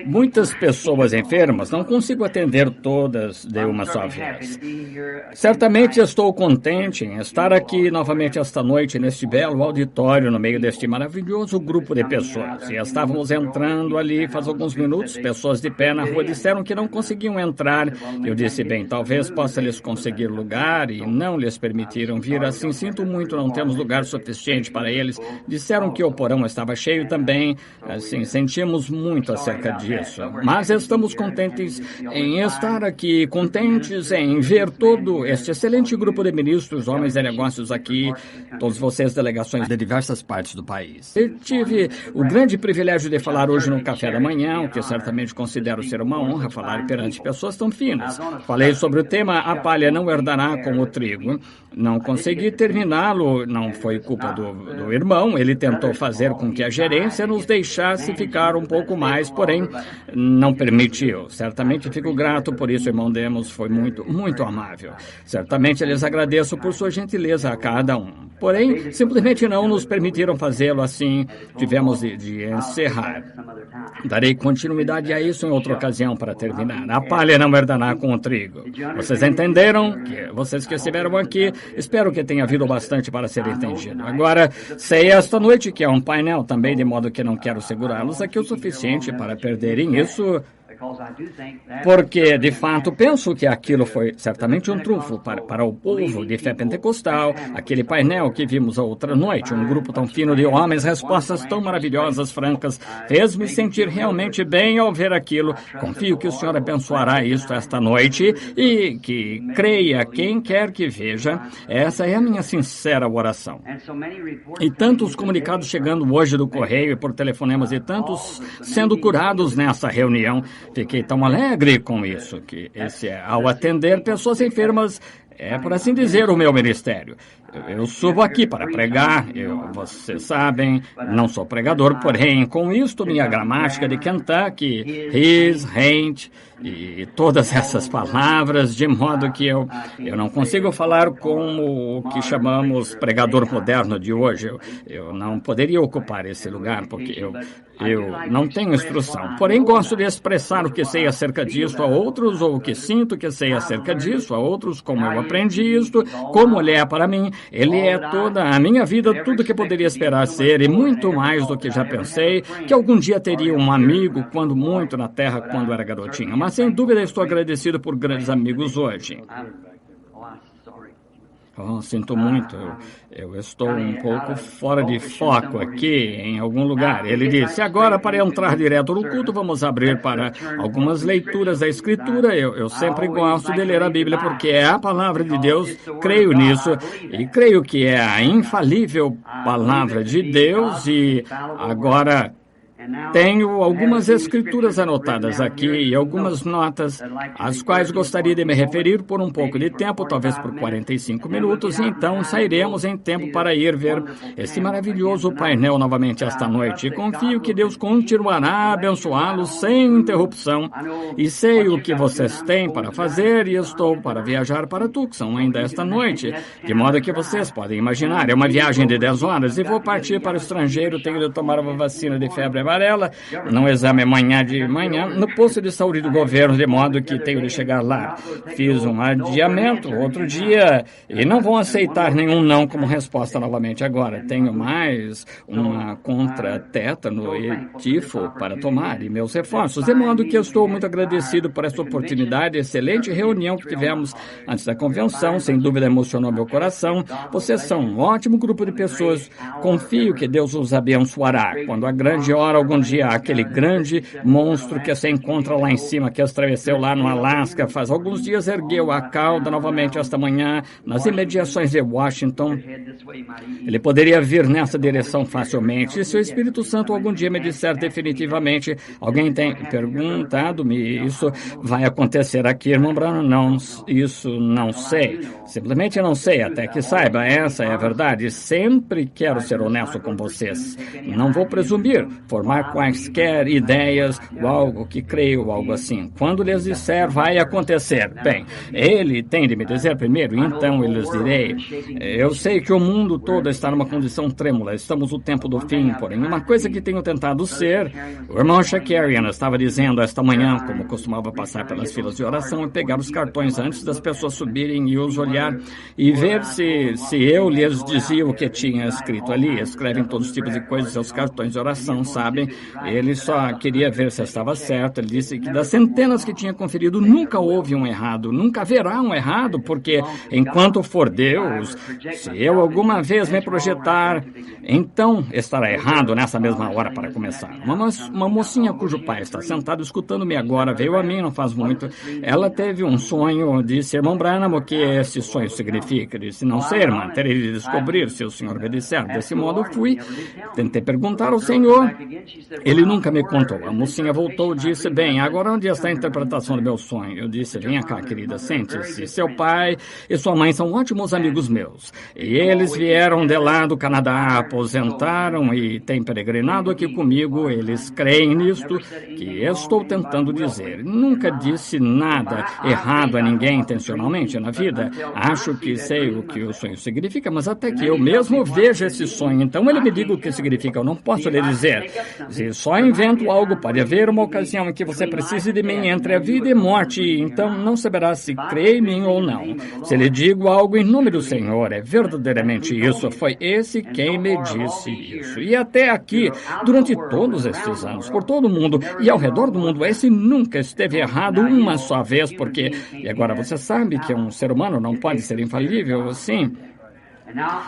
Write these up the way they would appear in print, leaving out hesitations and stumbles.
Muitas pessoas enfermas, não consigo atender todas de uma só vez. Certamente estou contente em estar aqui novamente esta noite, neste belo auditório, no meio deste maravilhoso grupo de pessoas. E estávamos entrando ali faz alguns minutos, pessoas de pé na rua disseram que não conseguiam entrar. Eu disse, bem, talvez possa lhes conseguir lugar, e não lhes permitiram vir. Assim, sinto muito, não temos lugar suficiente para eles. Disseram que o porão estava cheio também. Assim, sentimos muito acerca disso. Mas estamos contentes em estar aqui, contentes em ver todo este excelente grupo de ministros, homens de negócios aqui, todos vocês, delegações de diversas partes do país. Eu tive o grande privilégio de falar hoje no café da manhã, o que certamente considero ser uma honra falar perante pessoas tão finas. Falei sobre o tema A Palha Não Herdará com o Trigo. Não consegui terminá-lo, não foi culpa do irmão, ele tentou fazer com que a gerência nos deixasse ficar um pouco mais, porém não permitiu. Certamente fico grato por isso, irmão Demos, foi muito, muito amável. Certamente lhes agradeço por sua gentileza a cada um. Porém, simplesmente não nos permitiram fazê-lo, assim tivemos de encerrar. Darei continuidade a isso em outra ocasião para terminar. A palha não herdará com o trigo. Vocês entenderam? Vocês que estiveram aqui, espero que tenha havido bastante para ser entendido. Agora, sei esta noite que é um painel também, de modo que não quero segurá-los aqui o suficiente para perderem isso, porque, de fato, penso que aquilo foi certamente um trunfo para o povo de fé pentecostal, aquele painel que vimos a outra noite, um grupo tão fino de homens, respostas tão maravilhosas, francas, fez-me sentir realmente bem ao ver aquilo. Confio que o Senhor abençoará isto esta noite e que creia quem quer que veja. Essa é a minha sincera oração. E tantos comunicados chegando hoje do correio e por telefonemas e tantos sendo curados nessa reunião. Fiquei tão alegre com isso, que ao atender pessoas enfermas, é, por assim dizer, o meu ministério. Eu subo aqui para pregar, vocês sabem, não sou pregador, porém, com isto, minha gramática de Kentucky, his, ain't, e todas essas palavras, de modo que eu não consigo falar como o que chamamos pregador moderno de hoje. Eu não poderia ocupar esse lugar, porque eu não tenho instrução. Porém, gosto de expressar o que sei acerca disso a outros, ou o que sinto que sei acerca disso a outros, como eu aprendi isto, como ele é para mim. Ele é toda a minha vida, tudo que poderia esperar ser, e muito mais do que já pensei, que algum dia teria um amigo, quando muito na terra, quando era garotinha. Mas, sem dúvida, estou agradecido por grandes amigos hoje. Sinto muito, eu estou um pouco fora de foco aqui, em algum lugar. Ele disse, agora para entrar direto no culto, vamos abrir para algumas leituras da Escritura. Eu sempre gosto de ler a Bíblia, porque é a palavra de Deus, creio nisso, e creio que é a infalível palavra de Deus, e agora tenho algumas escrituras anotadas aqui e algumas notas, às quais gostaria de me referir por um pouco de tempo, talvez por 45 minutos, e então sairemos em tempo para ir ver esse maravilhoso painel novamente esta noite. E confio que Deus continuará a abençoá-los sem interrupção. E sei o que vocês têm para fazer e estou para viajar para Tucson ainda esta noite, de modo que vocês podem imaginar, é uma viagem de 10 horas e vou partir para o estrangeiro, tenho de tomar uma vacina de febre amarela, num exame amanhã de manhã, no posto de saúde do governo, de modo que tenho de chegar lá. Fiz um adiamento outro dia e não vão aceitar nenhum não como resposta novamente agora. Tenho mais uma contra tétano e tifo para tomar e meus reforços, de modo que eu estou muito agradecido por essa oportunidade, excelente reunião que tivemos antes da convenção, sem dúvida emocionou meu coração. Vocês são um ótimo grupo de pessoas. Confio que Deus os abençoará. Quando a grande hora, algum dia, aquele grande monstro que se encontra lá em cima, que estremeceu lá no Alasca, faz alguns dias ergueu a cauda novamente esta manhã, nas imediações de Washington. Ele poderia vir nessa direção facilmente. E se o Espírito Santo algum dia me disser definitivamente, alguém tem perguntado-me, isso vai acontecer aqui, irmão Branham? Não, isso não sei. Simplesmente não sei, até que saiba, essa é a verdade. Sempre quero ser honesto com vocês. Não vou presumir, formar tomar quaisquer ideias ou algo que creio, algo assim. Quando lhes disser, vai acontecer. Bem, ele tem de me dizer primeiro, então eu lhes direi. Eu sei que o mundo todo está numa condição trêmula, estamos no tempo do fim, porém, uma coisa que tenho tentado ser, o irmão Shakarian estava dizendo esta manhã, como costumava passar pelas filas de oração e pegar os cartões antes das pessoas subirem e os olhar e ver se eu lhes dizia o que tinha escrito ali. Escrevem todos os tipos de coisas, seus cartões de oração, sabem? Ele só queria ver se estava certo. Ele disse que das centenas que tinha conferido, nunca houve um errado, nunca haverá um errado, porque enquanto for Deus, se eu alguma vez me projetar, então estará errado nessa mesma hora para começar. Uma mocinha cujo pai está sentado escutando-me agora, veio a mim não faz muito. Ela teve um sonho, disse, irmão Branham, o que esse sonho significa? Disse, não sei, irmã, terei de descobrir se o senhor me disser. Desse modo fui, tentei perguntar ao senhor, ele nunca me contou. A mocinha voltou e disse, bem, agora onde está a interpretação do meu sonho? Eu disse, venha cá, querida, sente-se. Seu pai e sua mãe são ótimos amigos meus. E eles vieram de lá do Canadá, aposentaram e têm peregrinado aqui comigo. Eles creem nisto que estou tentando dizer. Nunca disse nada errado a ninguém intencionalmente na vida. Acho que sei o que o sonho significa, mas até que eu mesmo veja esse sonho, então ele me diga o que significa. Eu não posso lhe dizer. Se só invento algo, pode haver uma ocasião em que você precise de mim entre a vida e morte, então não saberá se crê em mim ou não. Se lhe digo algo em nome do Senhor, é verdadeiramente isso. Foi esse quem me disse isso. E até aqui, durante todos estes anos, por todo o mundo e ao redor do mundo, esse nunca esteve errado uma só vez, porque, e agora você sabe que um ser humano não pode ser infalível, assim.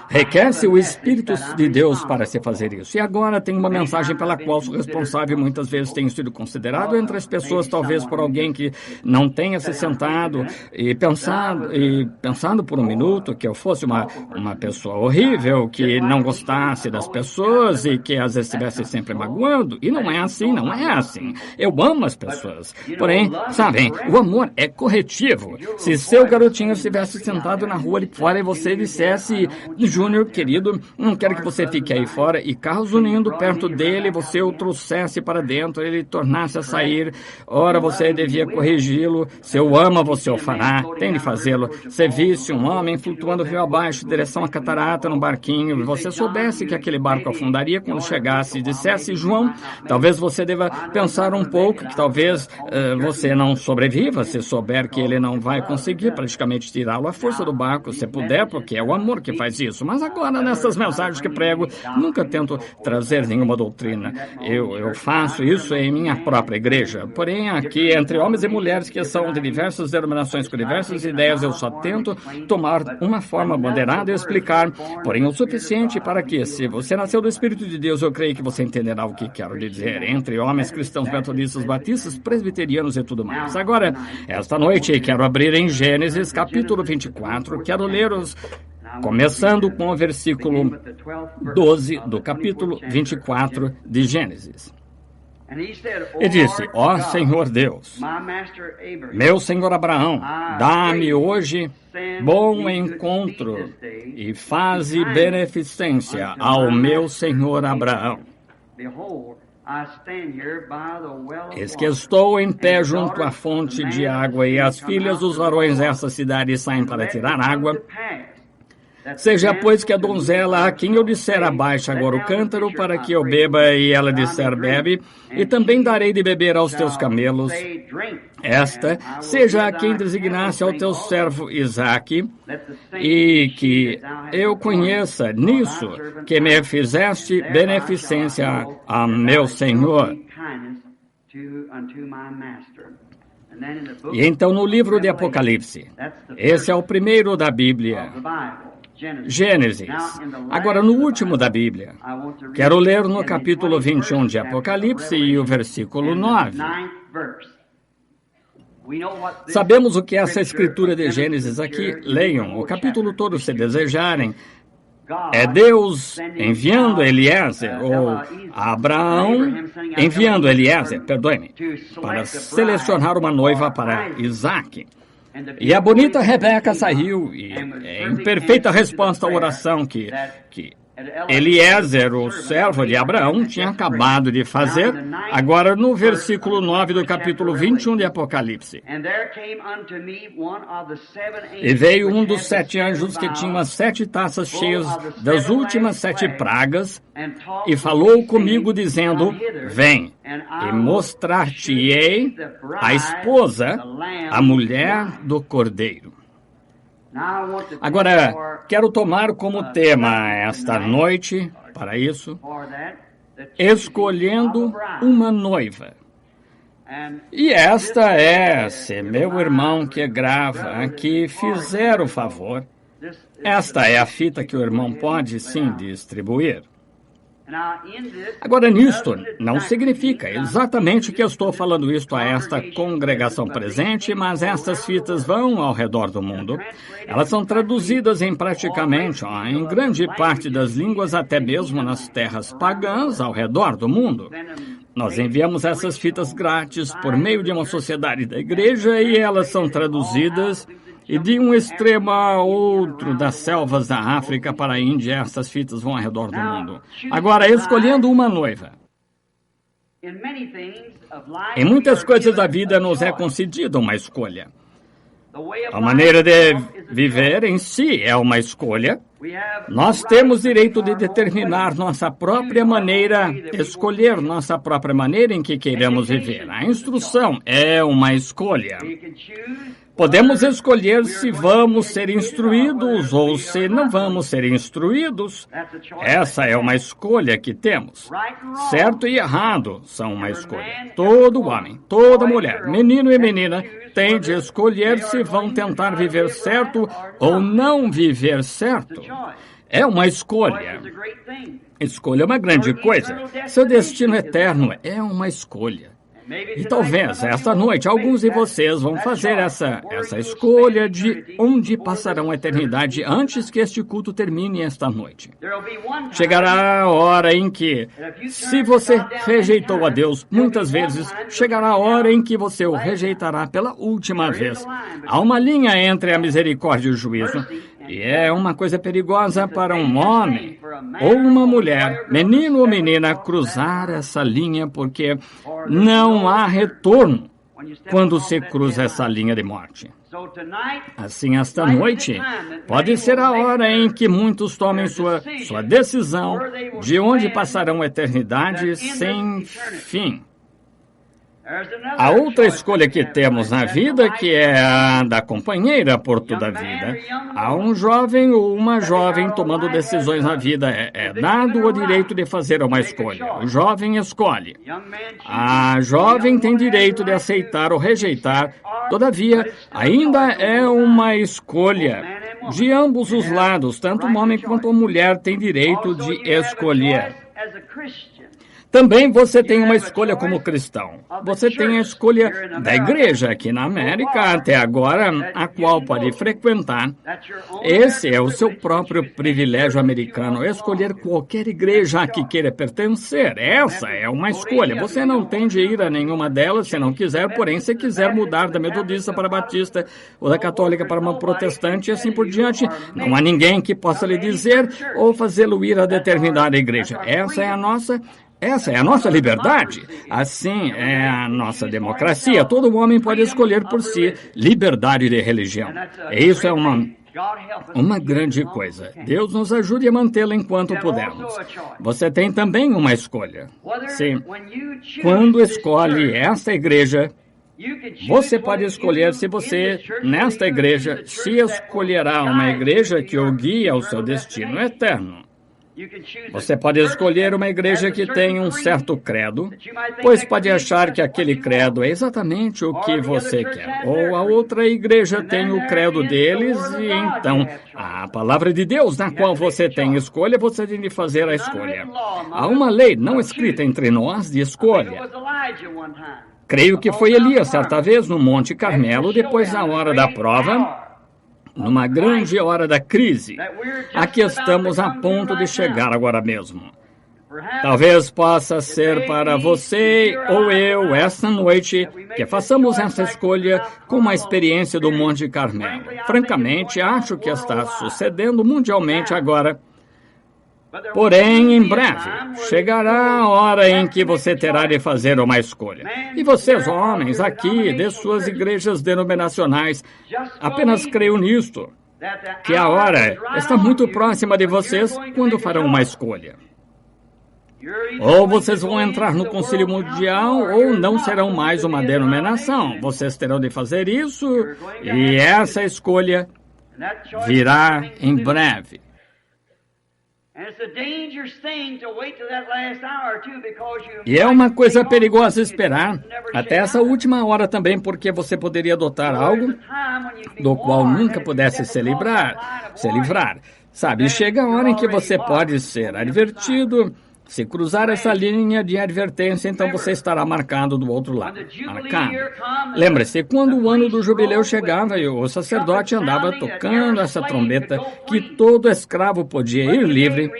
Requer-se o Espírito de Deus para se fazer isso. E agora tem uma mensagem pela qual sou responsável, muitas vezes tenho sido considerado entre as pessoas, talvez por alguém que não tenha se sentado e pensado por um minuto que eu fosse uma pessoa horrível, que não gostasse das pessoas e que as estivesse sempre magoando. E não é assim, não é assim. Eu amo as pessoas. Porém, sabem, o amor é corretivo. Se seu garotinho estivesse sentado na rua ali fora e você dissesse, Júnior, querido, não quero que você fique aí fora, e carros unindo perto dele, você o trouxesse para dentro, ele tornasse a sair, ora você devia corrigi-lo, se o ama você o fará, tem de fazê-lo. Se visse um homem flutuando rio abaixo, direção à catarata num barquinho, e você soubesse que aquele barco afundaria quando chegasse e dissesse, João, talvez você deva pensar um pouco, que talvez você não sobreviva, se souber que ele não vai conseguir praticamente tirá-lo à força do barco, se puder, porque é o amor que faz isso. Mas agora, nessas mensagens que prego, nunca tento trazer nenhuma doutrina. Eu faço isso em minha própria igreja. Porém, aqui, entre homens e mulheres que são de diversas denominações com diversas ideias, eu só tento tomar uma forma moderada e explicar, porém o suficiente para que, se você nasceu do Espírito de Deus, eu creio que você entenderá o que quero dizer. Entre homens cristãos, metodistas, batistas, presbiterianos e tudo mais. Agora, esta noite, quero abrir em Gênesis, capítulo 24. Quero ler começando com o versículo 12 do capítulo 24 de Gênesis. E disse, ó Senhor Deus, meu Senhor Abraão, dá-me hoje bom encontro e faze beneficência ao meu Senhor Abraão. Eis que estou em pé junto à fonte de água, e as filhas dos varões dessa cidade saem para tirar água. Seja, pois, que a donzela a quem eu disser abaixa agora o cântaro para que eu beba, e ela disser bebe, e também darei de beber aos teus camelos. Esta seja a quem designasse ao teu servo Isaque, e que eu conheça nisso que me fizeste beneficência a meu Senhor. E então no livro de Apocalipse, esse é o primeiro da Bíblia, Gênesis. Agora, no último da Bíblia, quero ler no capítulo 21 de Apocalipse e o versículo 9. Sabemos o que é essa escritura de Gênesis aqui. Leiam o capítulo todo se desejarem. É Deus enviando Eliezer, ou Abraão enviando Eliezer, perdoe-me, para selecionar uma noiva para Isaque. E a bonita Rebeca saiu, e em perfeita resposta à oração que Eliezer, o servo de Abraão, tinha acabado de fazer, agora no versículo 9 do capítulo 21 de Apocalipse. E veio um dos 7 anjos que tinha as 7 taças cheias das últimas 7 pragas, e falou comigo, dizendo: Vem, e mostrar-te-ei a esposa, a mulher do Cordeiro. Agora, quero tomar como tema esta noite, para isso, escolhendo uma noiva. E esta é, se meu irmão que grava aqui fizer o favor, esta é a fita que o irmão pode sim distribuir. Agora, nisto não significa exatamente que eu estou falando isto a esta congregação presente, mas estas fitas vão ao redor do mundo. Elas são traduzidas em praticamente, em grande parte das línguas, até mesmo nas terras pagãs ao redor do mundo. Nós enviamos essas fitas grátis por meio de uma sociedade da igreja e elas são traduzidas. E de um extremo a outro das selvas da África para a Índia, essas fitas vão ao redor do mundo. Agora, escolhendo uma noiva. Em muitas coisas da vida nos é concedida uma escolha. A maneira de viver em si é uma escolha. Nós temos direito de determinar nossa própria maneira, escolher nossa própria maneira em que queiramos viver. A instrução é uma escolha. Podemos escolher se vamos ser instruídos ou se não vamos ser instruídos. Essa é uma escolha que temos. Certo e errado são uma escolha. Todo homem, toda mulher, menino e menina, tem de escolher se vão tentar viver certo ou não viver certo. É uma escolha. Escolha é uma grande coisa. Seu destino eterno é uma escolha. E talvez, esta noite, alguns de vocês vão fazer essa escolha de onde passarão a eternidade antes que este culto termine esta noite. Chegará a hora em que, se você rejeitou a Deus muitas vezes, chegará a hora em que você o rejeitará pela última vez. Há uma linha entre a misericórdia e o juízo. E é uma coisa perigosa para um homem ou uma mulher, menino ou menina, cruzar essa linha, porque não há retorno quando se cruza essa linha de morte. Assim, esta noite, pode ser a hora em que muitos tomem sua decisão de onde passarão a eternidade sem fim. A outra escolha que temos na vida, que é a da companheira por toda a vida. Há um jovem ou uma jovem tomando decisões na vida. É dado o direito de fazer uma escolha. O jovem escolhe. A jovem tem direito de aceitar ou rejeitar. Todavia, ainda é uma escolha. De ambos os lados, tanto o homem quanto a mulher têm direito de escolher. Também você tem uma escolha como cristão. Você tem a escolha da igreja aqui na América, até agora, a qual pode frequentar. Esse é o seu próprio privilégio americano, escolher qualquer igreja a que queira pertencer. Essa é uma escolha. Você não tem de ir a nenhuma delas se não quiser, porém, se quiser mudar da metodista para batista, ou da católica para uma protestante, e assim por diante, não há ninguém que possa lhe dizer ou fazê-lo ir a determinada igreja. Essa é a nossa liberdade. Assim é a nossa democracia. Todo homem pode escolher por si liberdade de religião. E isso é uma grande coisa. Deus nos ajude a mantê-la enquanto pudermos. Você tem também uma escolha. Sim. Quando escolhe esta igreja, você pode escolher se você, nesta igreja, se escolherá uma igreja que o guie ao seu destino eterno. Você pode escolher uma igreja que tem um certo credo, pois pode achar que aquele credo é exatamente o que você quer. Ou a outra igreja tem o credo deles e então a palavra de Deus na qual você tem escolha, você tem de fazer a escolha. Há uma lei não escrita entre nós de escolha. Creio que foi Elias certa vez no Monte Carmelo, depois da hora da prova, numa grande hora da crise. Aqui estamos a ponto de chegar agora mesmo. Talvez possa ser para você ou eu, esta noite, que façamos essa escolha com uma experiência do Monte Carmelo. Francamente, acho que está sucedendo mundialmente agora. Porém, em breve, chegará a hora em que você terá de fazer uma escolha. E vocês, homens, aqui, de suas igrejas denominacionais, apenas creiam nisto, que a hora está muito próxima de vocês quando farão uma escolha. Ou vocês vão entrar no Concílio Mundial ou não serão mais uma denominação. Vocês terão de fazer isso e essa escolha virá em breve. E é uma coisa perigosa esperar até essa última hora também, porque você poderia adotar algo do qual nunca pudesse se livrar. Sabe, chega a hora em que você pode ser advertido. Se cruzar essa linha de advertência, então você estará marcado do outro lado. Marcado. Lembre-se, quando o ano do jubileu chegava e o sacerdote andava tocando essa trombeta, que todo escravo podia ir livre.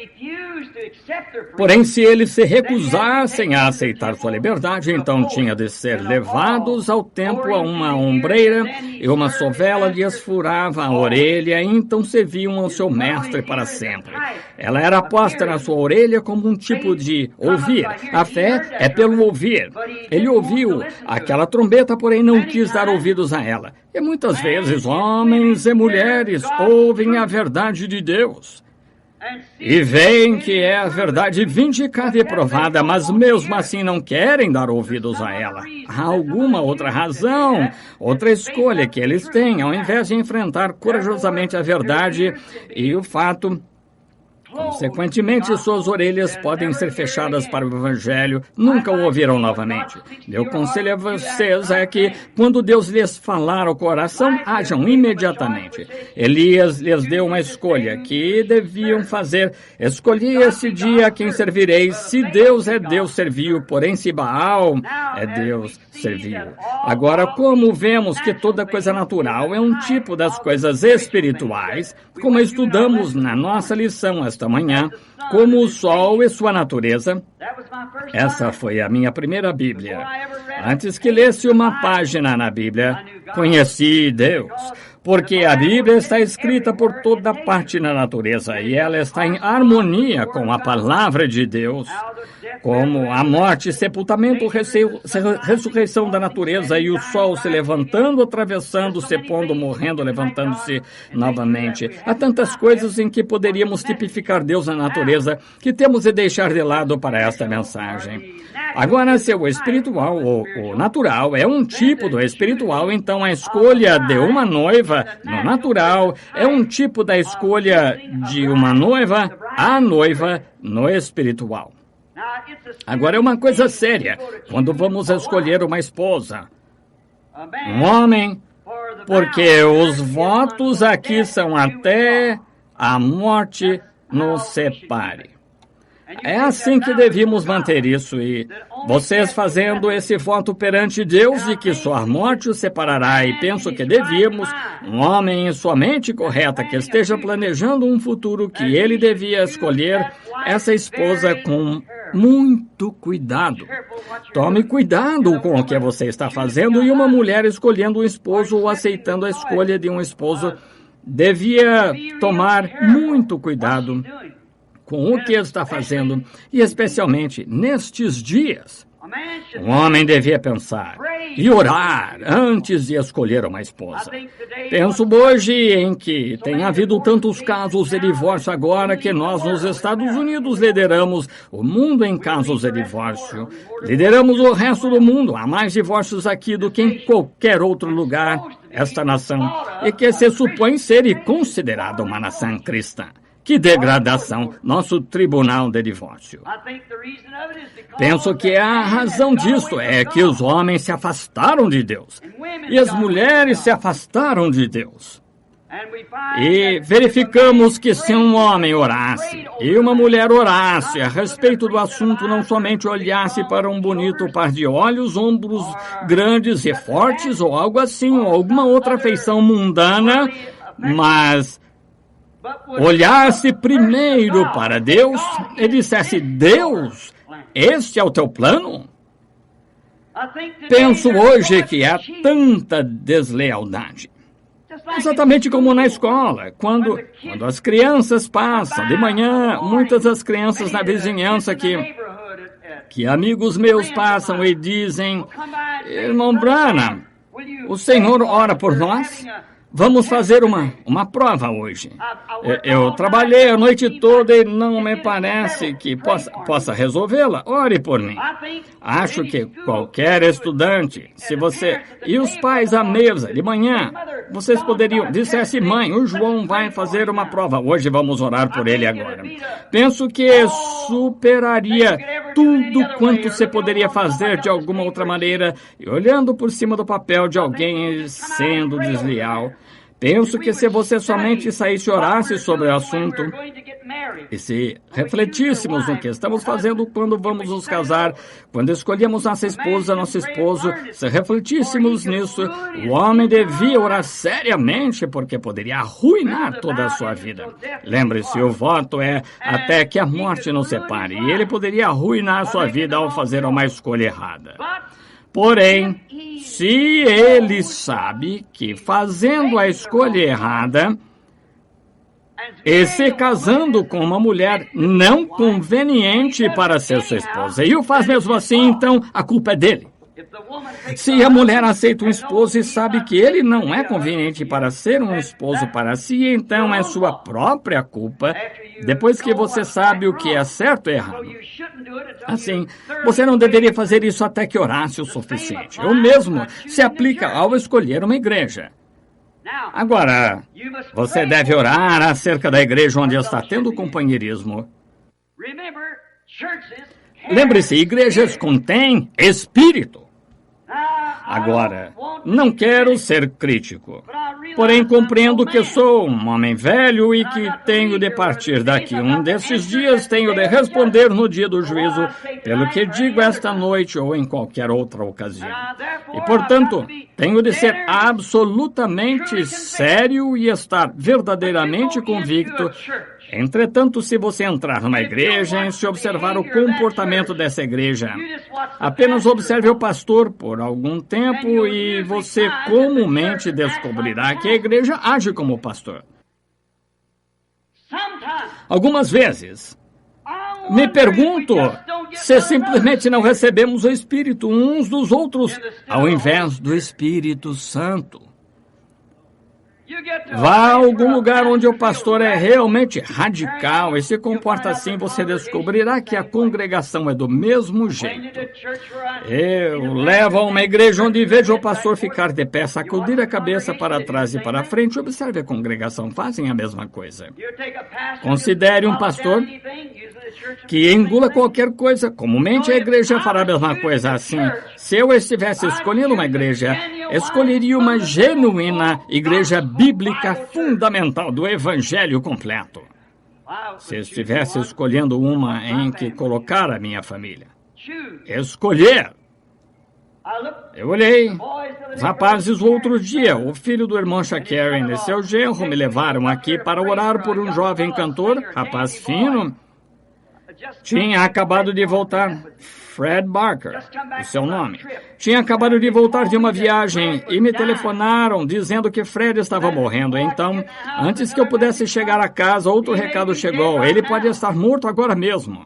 Porém, se eles se recusassem a aceitar sua liberdade, então tinha de ser levados ao templo a uma ombreira e uma sovela lhes furava a orelha, e então serviam ao seu mestre para sempre. Ela era posta na sua orelha como um tipo de ouvir. A fé é pelo ouvir. Ele ouviu aquela trombeta, porém não quis dar ouvidos a ela. E muitas vezes homens e mulheres ouvem a verdade de Deus e veem que é a verdade vindicada e provada, mas mesmo assim não querem dar ouvidos a ela. Há alguma outra razão, outra escolha que eles têm, ao invés de enfrentar corajosamente a verdade e o fato. Consequentemente, suas orelhas podem ser fechadas para o Evangelho, nunca o ouvirão novamente. Meu conselho a vocês é que, quando Deus lhes falar ao coração, hajam imediatamente. Elias lhes deu uma escolha que deviam fazer. Escolhi esse dia a quem servireis. Se Deus é Deus, serviu, porém se Baal é Deus, serviu. Agora, como vemos que toda coisa natural é um tipo das coisas espirituais, como estudamos na nossa lição esta manhã, como o sol e sua natureza. Essa foi a minha primeira Bíblia. Antes que lesse uma página na Bíblia, conheci Deus, porque a Bíblia está escrita por toda parte na natureza e ela está em harmonia com a palavra de Deus, como a morte, sepultamento, ressurreição da natureza e o sol se levantando, atravessando, se pondo, morrendo, levantando-se novamente. Há tantas coisas em que poderíamos tipificar Deus na natureza que temos de deixar de lado para esta mensagem. Agora, se o espiritual ou o natural é um tipo do espiritual, então a escolha de uma noiva no natural é um tipo da escolha de uma noiva, a noiva no espiritual. Agora é uma coisa séria quando vamos escolher uma esposa, um homem, porque os votos aqui são até a morte nos separe. É assim que devíamos manter isso, e vocês fazendo esse voto perante Deus de que só a morte os separará, e penso que devíamos, um homem em sua mente correta que esteja planejando um futuro que ele devia escolher essa esposa com muito cuidado. Tome cuidado com o que você está fazendo, e uma mulher escolhendo um esposo ou aceitando a escolha de um esposo devia tomar muito cuidado com o que está fazendo, e especialmente nestes dias. Um homem devia pensar e orar antes de escolher uma esposa. Penso hoje em que tem havido tantos casos de divórcio agora que nós nos Estados Unidos lideramos o mundo em casos de divórcio. Lideramos o resto do mundo. Há mais divórcios aqui do que em qualquer outro lugar, esta nação, e que se supõe ser e considerada uma nação cristã. Que degradação, nosso tribunal de divórcio. Penso que a razão disso é que os homens se afastaram de Deus e as mulheres se afastaram de Deus. E verificamos que se um homem orasse e uma mulher orasse a respeito do assunto, não somente olhasse para um bonito par de olhos, ombros grandes e fortes ou algo assim, ou alguma outra feição mundana, mas olhasse primeiro para Deus e dissesse: Deus, este é o teu plano? Penso hoje que há tanta deslealdade. Exatamente como na escola, quando as crianças passam de manhã, muitas das crianças na vizinhança que amigos meus passam e dizem: Irmão Branham, o Senhor ora por nós? Vamos fazer uma prova hoje. Eu trabalhei a noite toda e não me parece que possa resolvê-la. Ore por mim. Acho que qualquer estudante, se você e os pais à mesa de manhã, vocês poderiam dizer assim: mãe, o João vai fazer uma prova hoje, vamos orar por ele agora. Penso que superaria tudo quanto você poderia fazer de alguma outra maneira, e olhando por cima do papel de alguém sendo desleal. Penso que se você somente saísse e orasse sobre o assunto, e se refletíssemos no que estamos fazendo quando vamos nos casar, quando escolhemos nosso esposo, se refletíssemos nisso, o homem devia orar seriamente, porque poderia arruinar toda a sua vida. Lembre-se, o voto é até que a morte nos separe, e ele poderia arruinar sua vida ao fazer uma escolha errada. Porém, se ele sabe que fazendo a escolha errada e se casando com uma mulher não conveniente para ser sua esposa, e o faz mesmo assim, então a culpa é dele. Se a mulher aceita um esposo e sabe que ele não é conveniente para ser um esposo para si, então é sua própria culpa, depois que você sabe o que é certo e errado. Assim, você não deveria fazer isso até que orasse o suficiente. O mesmo se aplica ao escolher uma igreja. Agora, você deve orar acerca da igreja onde está tendo companheirismo. Lembre-se, igrejas contêm espírito. Agora, não quero ser crítico, porém compreendo que sou um homem velho e que tenho de partir daqui. Um desses dias tenho de responder no dia do juízo pelo que digo esta noite ou em qualquer outra ocasião. E, portanto, tenho de ser absolutamente sério e estar verdadeiramente convicto. Entretanto, se você entrar numa igreja e se observar o comportamento dessa igreja, apenas observe o pastor por algum tempo e você comumente descobrirá que a igreja age como pastor. Algumas vezes, me pergunto se simplesmente não recebemos o Espírito uns dos outros ao invés do Espírito Santo. Vá a algum lugar onde o pastor é realmente radical e se comporta assim, você descobrirá que a congregação é do mesmo jeito. Eu levo a uma igreja onde vejo o pastor ficar de pé, sacudir a cabeça para trás e para frente. Observe a congregação, fazem a mesma coisa. Considere um pastor que engula qualquer coisa. Comumente a igreja fará a mesma coisa. Assim, se eu estivesse escolhendo uma igreja, escolheria uma genuína igreja bíblica fundamental do evangelho completo. Se estivesse escolhendo uma em que colocar a minha família. Escolher. Eu olhei. Os rapazes, o outro dia, o filho do irmão Shakaren e seu genro me levaram aqui para orar por um jovem cantor, rapaz fino. Tinha acabado de voltar, Fred Barker, o seu nome. Tinha acabado de voltar de uma viagem e me telefonaram dizendo que Fred estava morrendo. Então, antes que eu pudesse chegar a casa, outro recado chegou. Ele pode estar morto agora mesmo.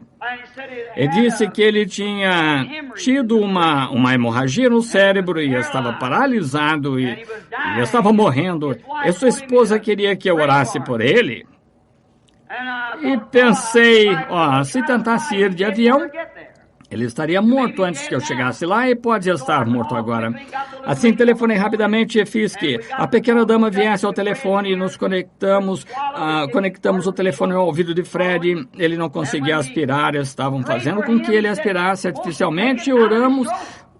Ele disse que ele tinha tido uma hemorragia no cérebro e estava paralisado e estava morrendo. E sua esposa queria que eu orasse por ele. E pensei, se tentasse ir de avião, ele estaria morto antes que eu chegasse lá e pode estar morto agora. Assim, telefonei rapidamente e fiz que a pequena dama viesse ao telefone e nos conectamos o telefone ao ouvido de Fred. Ele não conseguia aspirar, estavam fazendo com que ele aspirasse artificialmente e oramos.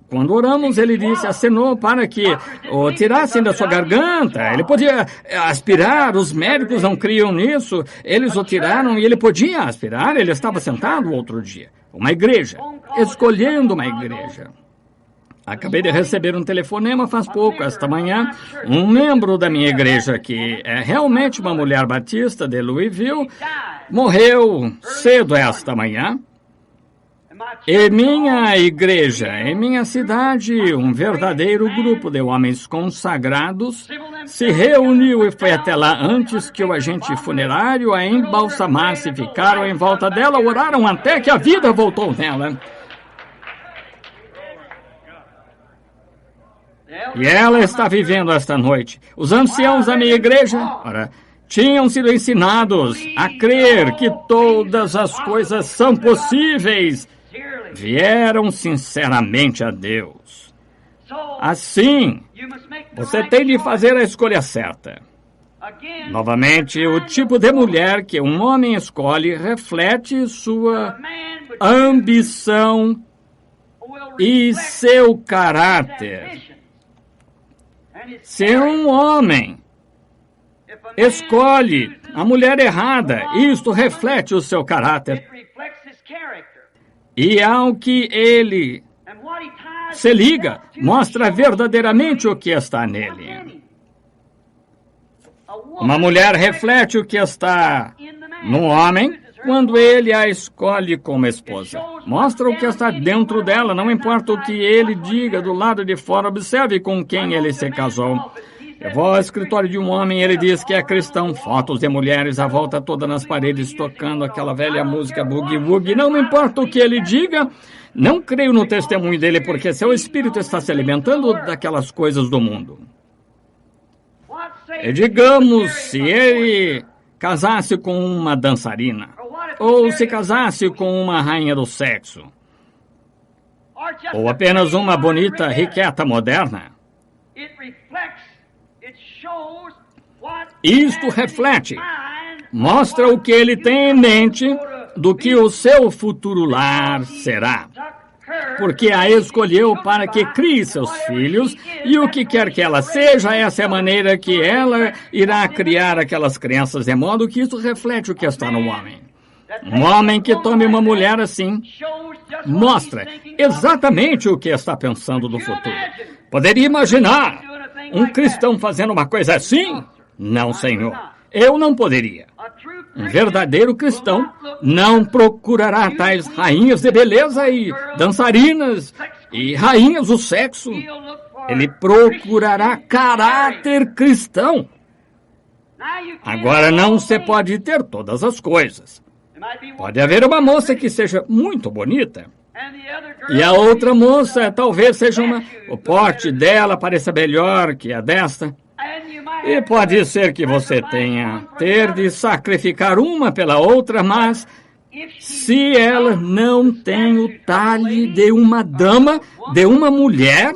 Quando oramos, ele disse, acenou para que o tirassem da sua garganta. Ele podia aspirar, os médicos não criam nisso. Eles o tiraram e ele podia aspirar. Ele estava sentado outro dia. Uma igreja, escolhendo uma igreja. Acabei de receber um telefonema faz pouco, esta manhã. Um membro da minha igreja, que é realmente uma mulher batista de Louisville, morreu cedo esta manhã. E minha igreja, em minha cidade, um verdadeiro grupo de homens consagrados, se reuniu e foi até lá antes que o agente funerário a embalsamasse. Ficaram em volta dela, oraram até que a vida voltou nela. E ela está vivendo esta noite. Os anciãos da minha igreja, tinham sido ensinados a crer que todas as coisas são possíveis. Vieram sinceramente a Deus. Assim, você tem de fazer a escolha certa. Novamente, o tipo de mulher que um homem escolhe reflete sua ambição e seu caráter. Se um homem escolhe a mulher errada, isto reflete o seu caráter. E ao que ele se liga, mostra verdadeiramente o que está nele. Uma mulher reflete o que está no homem quando ele a escolhe como esposa. Mostra o que está dentro dela, não importa o que ele diga do lado de fora, observe com quem ele se casou. Eu vou ao escritório de um homem, ele diz que é cristão, fotos de mulheres à volta toda nas paredes, tocando aquela velha música Boogie Woogie. Não me importa o que ele diga, não creio no testemunho dele, porque seu espírito está se alimentando daquelas coisas do mundo. E digamos, se ele casasse com uma dançarina, ou se casasse com uma rainha do sexo, ou apenas uma bonita riqueta moderna, isto reflete, mostra o que ele tem em mente do que o seu futuro lar será. Porque a escolheu para que crie seus filhos, e o que quer que ela seja, essa é a maneira que ela irá criar aquelas crianças, de modo que isso reflete o que está no homem. Um homem que tome uma mulher assim, mostra exatamente o que está pensando do futuro. Poderia imaginar um cristão fazendo uma coisa assim? Não, Senhor. Eu não poderia. Um verdadeiro cristão não procurará tais rainhas de beleza e dançarinas e rainhas do sexo. Ele procurará caráter cristão. Agora, não se pode ter todas as coisas. Pode haver uma moça que seja muito bonita, e a outra moça talvez seja o porte dela pareça melhor que a desta. E pode ser que você ter de sacrificar uma pela outra, mas se ela não tem o talhe de uma dama, de uma mulher,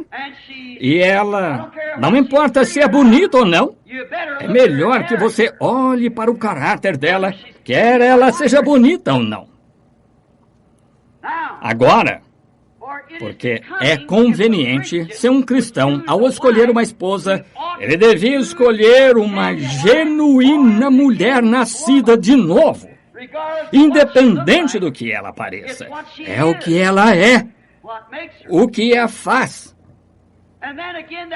e ela, não importa se é bonita ou não, é melhor que você olhe para o caráter dela, quer ela seja bonita ou não. Agora, porque é conveniente ser um cristão, ao escolher uma esposa, ele devia escolher uma genuína mulher nascida de novo, independente do que ela pareça. É o que ela é, o que a faz.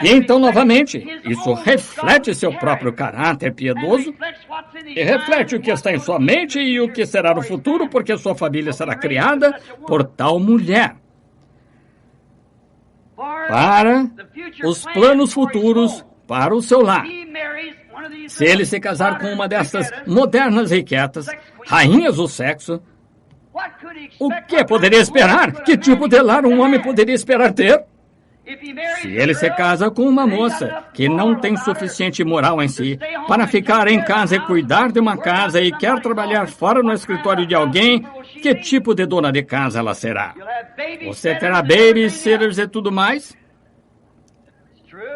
E então, novamente, isso reflete seu próprio caráter piedoso e reflete o que está em sua mente e o que será no futuro, porque sua família será criada por tal mulher. Para os planos futuros, para o seu lar. Se ele se casar com uma dessas modernas riquetas, rainhas do sexo, o que poderia esperar? Que tipo de lar um homem poderia esperar ter? Se ele se casa com uma moça que não tem suficiente moral em si para ficar em casa e cuidar de uma casa e quer trabalhar fora no escritório de alguém, que tipo de dona de casa ela será? Você terá babysitters e tudo mais?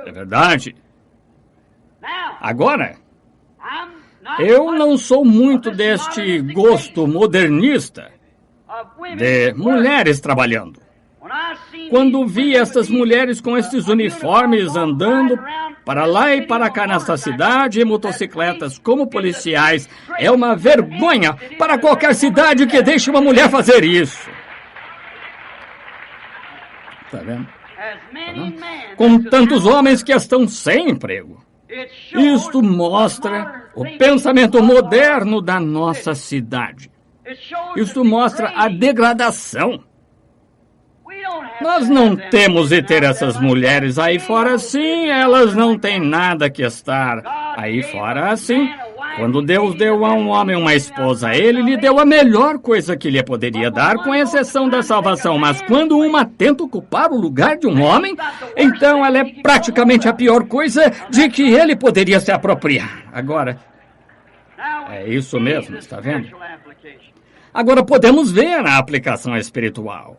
É verdade. Agora, eu não sou muito deste gosto modernista de mulheres trabalhando. Quando vi estas mulheres com estes uniformes andando para lá e para cá nesta cidade em motocicletas como policiais, é uma vergonha para qualquer cidade que deixe uma mulher fazer isso. Tá vendo? Com tantos homens que estão sem emprego. Isto mostra o pensamento moderno da nossa cidade. Isto mostra a degradação. Nós não temos de ter essas mulheres aí fora assim, elas não têm nada que estar aí fora assim. Quando Deus deu a um homem uma esposa, ele lhe deu a melhor coisa que lhe poderia dar, com exceção da salvação. Mas quando uma tenta ocupar o lugar de um homem, então ela é praticamente a pior coisa de que ele poderia se apropriar. Agora, é isso mesmo, está vendo? Agora podemos ver a aplicação espiritual.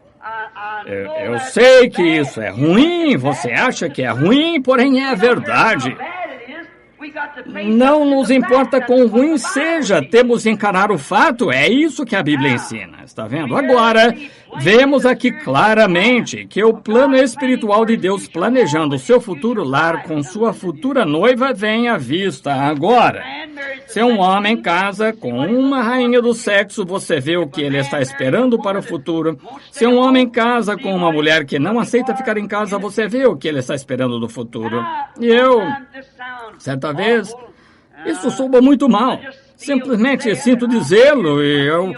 Eu sei que isso é ruim, você acha que é ruim, porém é verdade. Não nos importa quão ruim seja, temos de encarar o fato, é isso que a Bíblia ensina, está vendo? Agora, vemos aqui claramente que o plano espiritual de Deus planejando o seu futuro lar com sua futura noiva vem à vista agora. Se um homem casa com uma rainha do sexo, você vê o que ele está esperando para o futuro. Se um homem casa com uma mulher que não aceita ficar em casa, você vê o que ele está esperando do futuro. E eu, certa vez, isso soa muito mal. Simplesmente sinto dizê-lo e eu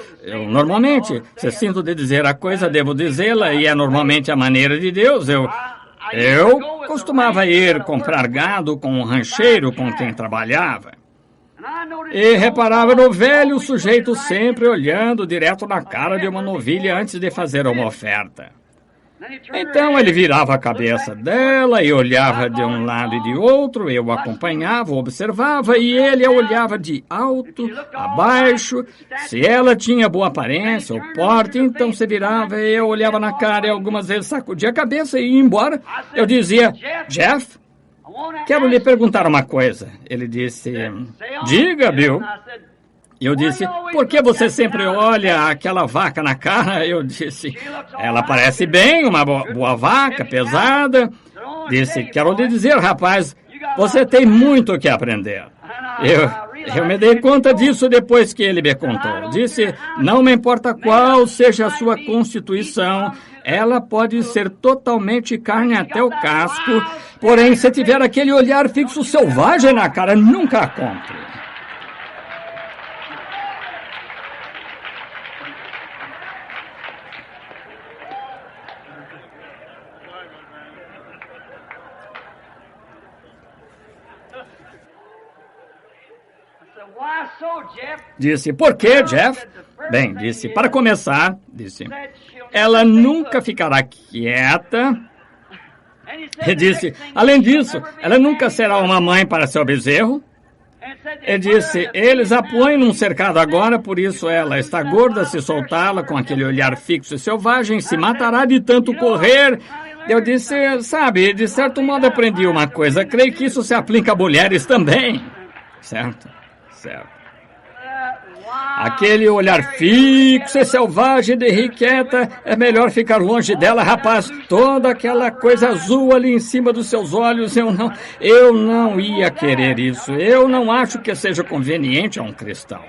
normalmente, se sinto de dizer a coisa, devo dizê-la e é normalmente a maneira de Deus. Eu costumava ir comprar gado com um rancheiro com quem trabalhava. E reparava no velho sujeito sempre olhando direto na cara de uma novilha antes de fazer uma oferta. Então ele virava a cabeça dela e olhava de um lado e de outro, eu acompanhava, observava e ele a olhava de alto a baixo. Se ela tinha boa aparência ou porte, então se virava e eu olhava na cara e algumas vezes sacudia a cabeça e ia embora. Eu dizia, Jeff, quero lhe perguntar uma coisa. Ele disse, diga, Bill. Eu disse, por que você sempre olha aquela vaca na cara? Eu disse, ela parece bem, uma boa vaca, pesada. Disse, quero lhe dizer, rapaz, você tem muito o que aprender. Eu me dei conta disso depois que ele me contou. Disse, não me importa qual seja a sua constituição, ela pode ser totalmente carne até o casco, porém, se tiver aquele olhar fixo selvagem na cara, nunca a compre. Disse, por quê, Jeff? Bem, disse, para começar, disse, ela nunca ficará quieta. Ele disse, além disso, ela nunca será uma mãe para seu bezerro. Ele disse, eles a põem num cercado agora, por isso ela está gorda, se soltá-la com aquele olhar fixo e selvagem, se matará de tanto correr. Eu disse, sabe, de certo modo aprendi uma coisa, creio que isso se aplica a mulheres também. Certo. Aquele olhar fixo e selvagem de Riqueta, é melhor ficar longe dela, rapaz. Toda aquela coisa azul ali em cima dos seus olhos, eu não ia querer isso. Eu não acho que seja conveniente a um cristão.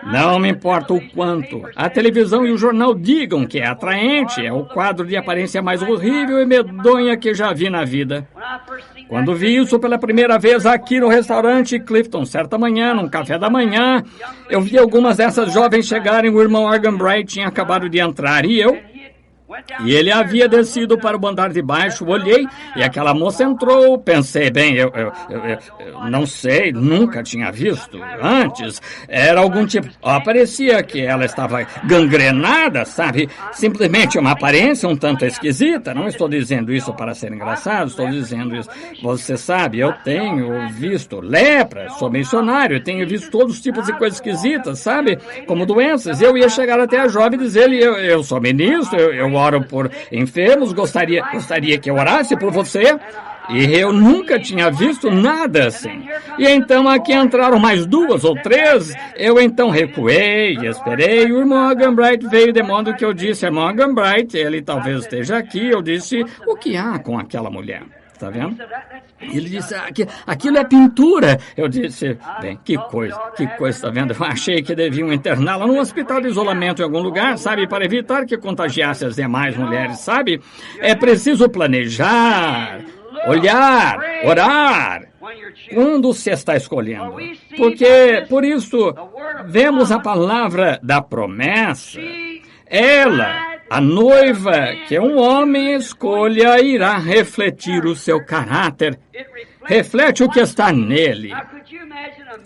Não me importa o quanto a televisão e o jornal digam que é atraente, é o quadro de aparência mais horrível e medonha que já vi na vida. Quando vi isso pela primeira vez aqui no restaurante Clifton, certa manhã, num café da manhã, eu vi algumas dessas jovens chegarem, o irmão Argan Bright tinha acabado de entrar e ele havia descido para o andar de baixo, olhei e aquela moça entrou, pensei, bem, eu não sei, nunca tinha visto antes, era algum tipo, parecia que ela estava gangrenada, sabe, simplesmente uma aparência um tanto esquisita, não estou dizendo isso para ser engraçado, estou dizendo isso, você sabe, eu tenho visto lepra, sou missionário, tenho visto todos os tipos de coisas esquisitas, sabe, como doenças, eu ia chegar até a jovem e dizer-lhe, eu sou ministro, eu oro por enfermos, gostaria que eu orasse por você. E eu nunca tinha visto nada assim. E então aqui entraram mais 2 ou 3. Eu então recuei e esperei. O irmão Argan Bright veio de modo que eu disse, irmão Argan Bright, ele talvez esteja aqui. Eu disse, o que há com aquela mulher? Está vendo? Ele disse, aquilo é pintura. Eu disse, bem, que coisa, está vendo? Eu achei que deviam interná-la num hospital de isolamento em algum lugar, sabe, para evitar que contagiasse as demais mulheres, sabe? É preciso planejar, olhar, orar, quando se está escolhendo. Porque, por isso, vemos a palavra da promessa. Ela, A noiva que um homem escolha irá refletir o seu caráter. Reflete o que está nele.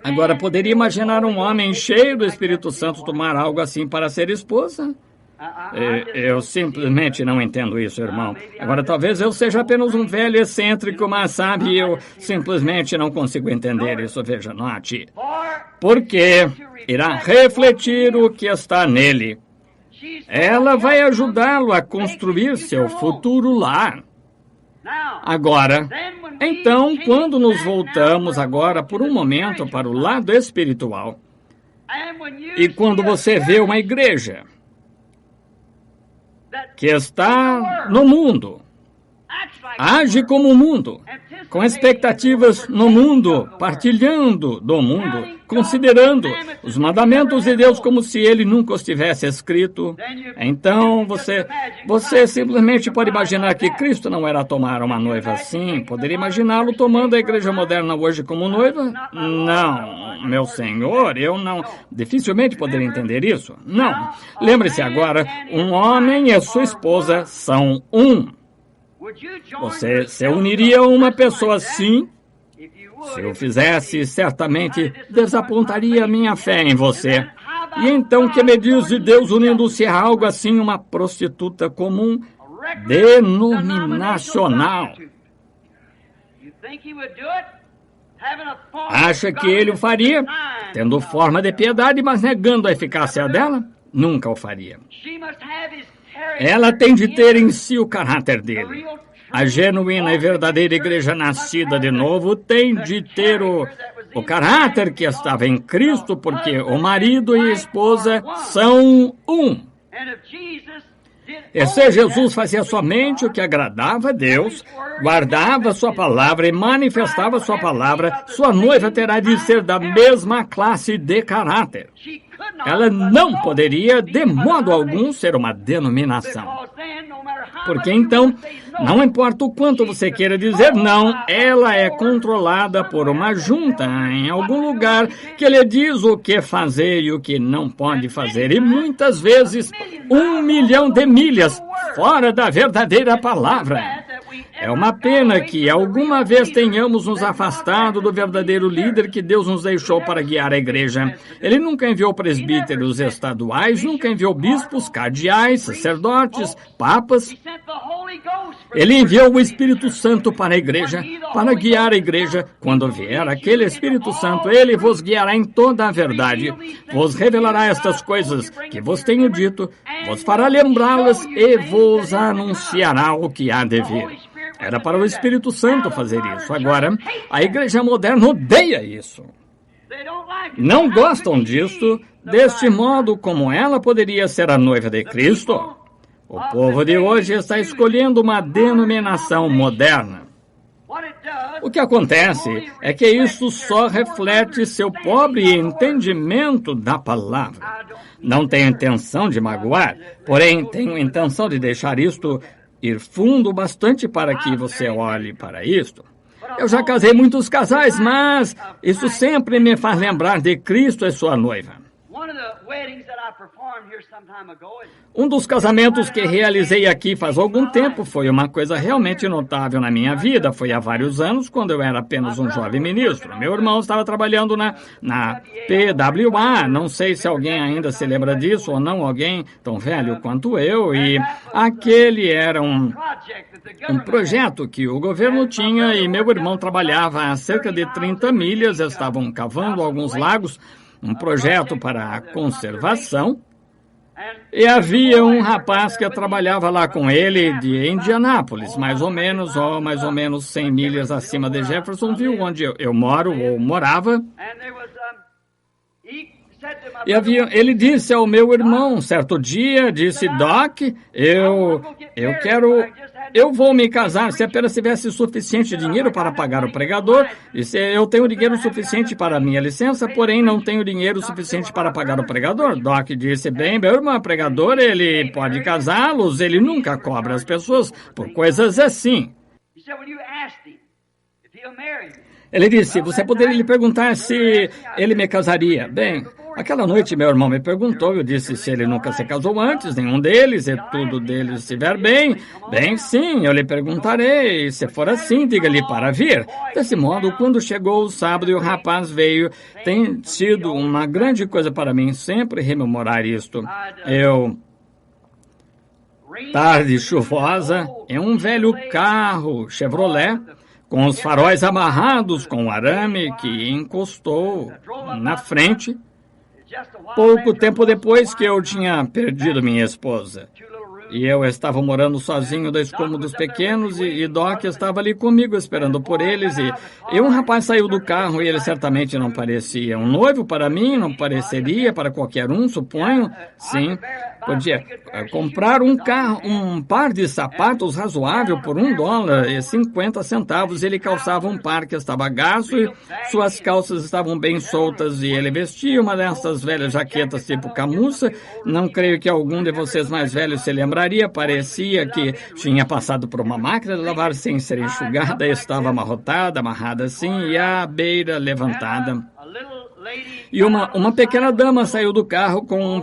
Agora, poderia imaginar um homem cheio do Espírito Santo tomar algo assim para ser esposa? Eu simplesmente não entendo isso, irmão. Agora, talvez eu seja apenas um velho excêntrico, mas sabe, eu simplesmente não consigo entender isso. Veja, note. Porque irá refletir o que está nele. Ela vai ajudá-lo a construir seu futuro lar. Agora, então, quando nos voltamos agora por um momento para o lado espiritual, e quando você vê uma igreja que está no mundo, age como o mundo, com expectativas no mundo, partilhando do mundo, considerando os mandamentos de Deus como se ele nunca os tivesse escrito. Então você simplesmente pode imaginar que Cristo não era tomar uma noiva assim. Poderia imaginá-lo tomando a igreja moderna hoje como noiva? Não, meu senhor, eu não, dificilmente poderia entender isso. Não. Lembre-se agora, um homem e sua esposa são um. Você se uniria a uma pessoa assim? Se eu fizesse, certamente desapontaria minha fé em você. E então, que me diz de Deus unindo-se a algo assim, uma prostituta comum, denominacional? Acha que ele o faria, tendo forma de piedade, mas negando a eficácia dela? Nunca o faria. Ela tem de ter em si o caráter dele. A genuína e verdadeira igreja nascida de novo tem de ter o caráter que estava em Cristo, porque o marido e a esposa são um. E se Jesus fazia somente o que agradava a Deus, guardava sua palavra e manifestava sua palavra, sua noiva terá de ser da mesma classe de caráter. Ela não poderia, de modo algum, ser uma denominação. Porque então, não importa o quanto você queira dizer não, ela é controlada por uma junta em algum lugar que lhe diz o que fazer e o que não pode fazer. E muitas vezes, 1 milhão de milhas fora da verdadeira palavra. É uma pena que alguma vez tenhamos nos afastado do verdadeiro líder que Deus nos deixou para guiar a igreja. Ele nunca enviou presbíteros estaduais, nunca enviou bispos, cardeais, sacerdotes, papas. Ele enviou o Espírito Santo para a igreja, para guiar a igreja. Quando vier aquele Espírito Santo, ele vos guiará em toda a verdade, vos revelará estas coisas que vos tenho dito, vos fará lembrá-las e vos anunciará o que há de vir. Era para o Espírito Santo fazer isso. Agora, a igreja moderna odeia isso. Não gostam disso. Deste modo, como ela poderia ser a noiva de Cristo? O povo de hoje está escolhendo uma denominação moderna. O que acontece é que isso só reflete seu pobre entendimento da palavra. Não tenho intenção de magoar, porém tenho intenção de deixar isto ir fundo bastante para que você olhe para isto. Eu já casei muitos casais, mas isso sempre me faz lembrar de Cristo e sua noiva. Um dos casamentos que realizei aqui faz algum tempo foi uma coisa realmente notável na minha vida. Foi há vários anos, quando eu era apenas um jovem ministro. Meu irmão estava trabalhando na PWA. Não sei se alguém ainda se lembra disso ou não, alguém tão velho quanto eu. E aquele era um projeto que o governo tinha e meu irmão trabalhava a cerca de 30 milhas. Estavam cavando alguns lagos. Um projeto para a conservação, e havia um rapaz que trabalhava lá com ele de Indianápolis, mais ou menos 100 milhas acima de Jeffersonville, onde eu moro ou morava. E ele disse ao meu irmão, um certo dia, disse, Doc, eu vou me casar se apenas tivesse suficiente dinheiro para pagar o pregador, e se eu tenho dinheiro suficiente para a minha licença, porém não tenho dinheiro suficiente para pagar o pregador. Doc disse, bem, meu irmão pregador, ele pode casá-los, ele nunca cobra as pessoas por coisas assim. Ele disse, você poderia lhe perguntar se ele me casaria. Bem, Aquela noite, meu irmão me perguntou, eu disse se ele nunca se casou antes, nenhum deles, e tudo deles estiver bem. Bem, sim, eu lhe perguntarei, se for assim, diga-lhe para vir. Desse modo, quando chegou o sábado e o rapaz veio, tem sido uma grande coisa para mim sempre rememorar isto. Tarde chuvosa, em um velho carro Chevrolet, com os faróis amarrados com o arame que encostou na frente, pouco tempo depois que eu tinha perdido minha esposa. E eu estava morando sozinho, 2 cômodos pequenos, e Doc estava ali comigo esperando por eles. E um rapaz saiu do carro e ele certamente não parecia um noivo para mim, não pareceria para qualquer um, suponho. Sim, podia comprar um par de sapatos razoável por $1,50. Ele calçava um par que estava gasto e suas calças estavam bem soltas e ele vestia uma dessas velhas jaquetas tipo camurça. Não creio que algum de vocês mais velhos se lembraria. Parecia que tinha passado por uma máquina de lavar sem ser enxugada, estava amarrada assim e a beira levantada. E uma pequena dama saiu do carro com um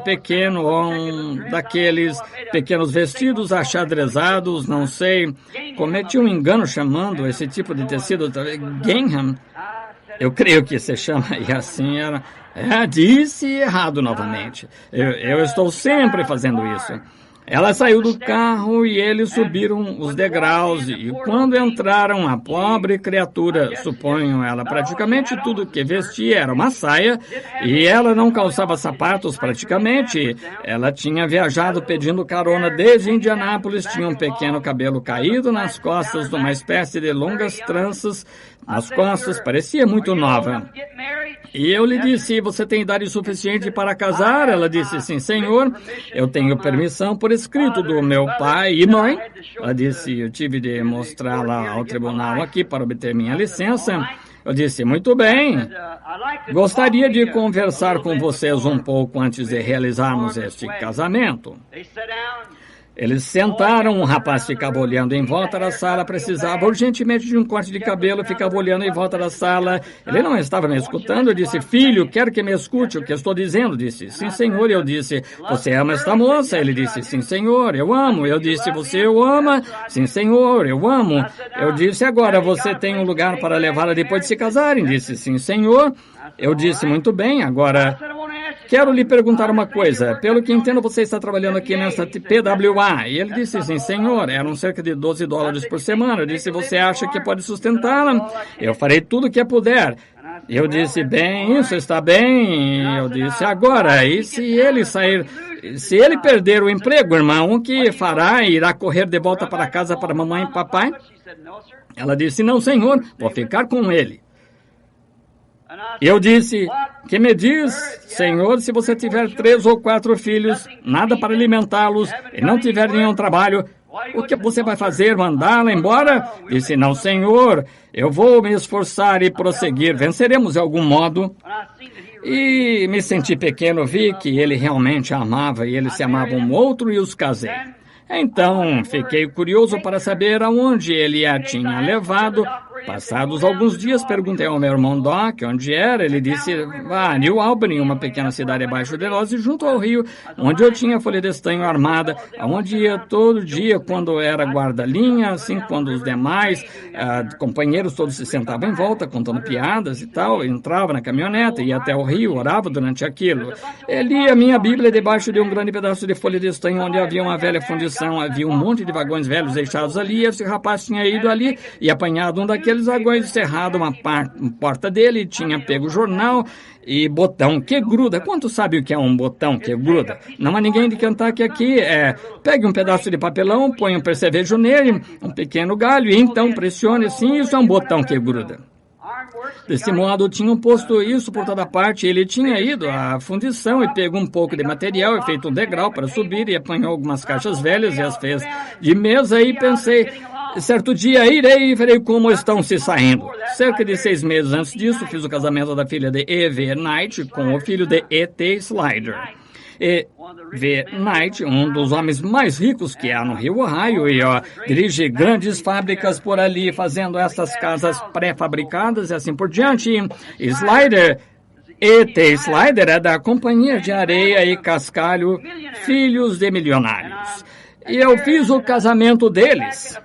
daqueles pequenos vestidos achadrezados, não sei, cometi um engano chamando esse tipo de tecido, gingham, eu creio que se chama, e assim era. Disse errado novamente. Eu estou sempre fazendo isso. Ela saiu do carro e eles subiram os degraus e quando entraram, a pobre criatura, suponho ela, praticamente tudo que vestia era uma saia e ela não calçava sapatos praticamente. Ela tinha viajado pedindo carona desde Indianápolis, tinha um pequeno cabelo caído nas costas, uma espécie de longas tranças nas costas, parecia muito nova. E eu lhe disse, você tem idade suficiente para casar? Ela disse, sim, senhor, eu tenho permissão por escrito do meu pai e mãe. Ela disse, eu tive de mostrá-la ao tribunal aqui para obter minha licença. Eu disse, muito bem, gostaria de conversar com vocês um pouco antes de realizarmos este casamento. Eles sentaram, um rapaz ficava olhando em volta da sala, precisava urgentemente de um corte de cabelo, ficava olhando em volta da sala. Ele não estava me escutando, eu disse, filho, quero que me escute o que estou dizendo. Disse, sim, senhor. Eu disse, você ama esta moça? Ele disse, sim, senhor, eu amo. Eu disse, você o ama? Sim, senhor, eu amo. Eu disse, agora você tem um lugar para levá-la depois de se casarem? Disse, sim, senhor. Eu disse, muito bem, agora quero lhe perguntar uma coisa. Pelo que entendo, você está trabalhando aqui nessa PWA. E ele disse, sim, senhor, eram cerca de $12 por semana. Eu disse, você acha que pode sustentá-la? Eu farei tudo o que puder. Eu disse, bem, isso está bem. Eu disse, agora, e se ele sair, se ele perder o emprego, irmão, o que fará? Irá correr de volta para casa para mamãe e papai? Ela disse, não, senhor, vou ficar com ele. Eu disse, que me diz, senhor, se você tiver 3 ou 4 filhos, nada para alimentá-los e não tiver nenhum trabalho, o que você vai fazer, mandá-la embora? Disse, não, senhor, eu vou me esforçar e prosseguir, venceremos de algum modo. E me senti pequeno, vi que ele realmente a amava e eles se amavam um outro e os casei. Então, fiquei curioso para saber aonde ele a tinha levado. Passados alguns dias, perguntei ao meu irmão Doc onde era. Ele disse, New Albany, uma pequena cidade abaixo de nós, e junto ao rio, onde eu tinha folha de estanho armada, onde ia todo dia quando era guarda-linha, assim, quando os demais companheiros todos se sentavam em volta, contando piadas e tal, entrava na caminhonete, ia até o rio, orava durante aquilo. Ele lia a minha Bíblia debaixo de um grande pedaço de folha de estanho, onde havia uma velha fundição, havia um monte de vagões velhos deixados ali, e esse rapaz tinha ido ali e apanhado um daqueles vagões, cerrado uma porta dele, tinha pego o jornal e botão que gruda. Quanto sabe o que é um botão que gruda? Não há ninguém de Kentucky aqui. Pegue um pedaço de papelão, põe um percevejo nele, um pequeno galho, e então pressione assim, isso é um botão que gruda. Desse modo, tinham posto isso por toda parte. Ele tinha ido à fundição e pegou um pouco de material e feito um degrau para subir e apanhou algumas caixas velhas e as fez de mesa e pensei, certo dia irei e verei como estão se saindo. Cerca de 6 meses antes disso, fiz o casamento da filha de E.V. Knight com o filho de E.T. Slider. E.V. Knight, um dos homens mais ricos que há no Rio Ohio, e dirige grandes fábricas por ali, fazendo essas casas pré-fabricadas e assim por diante. Slider E.T. Slider é da Companhia de Areia e Cascalho, Filhos de Milionários. E eu fiz o casamento deles.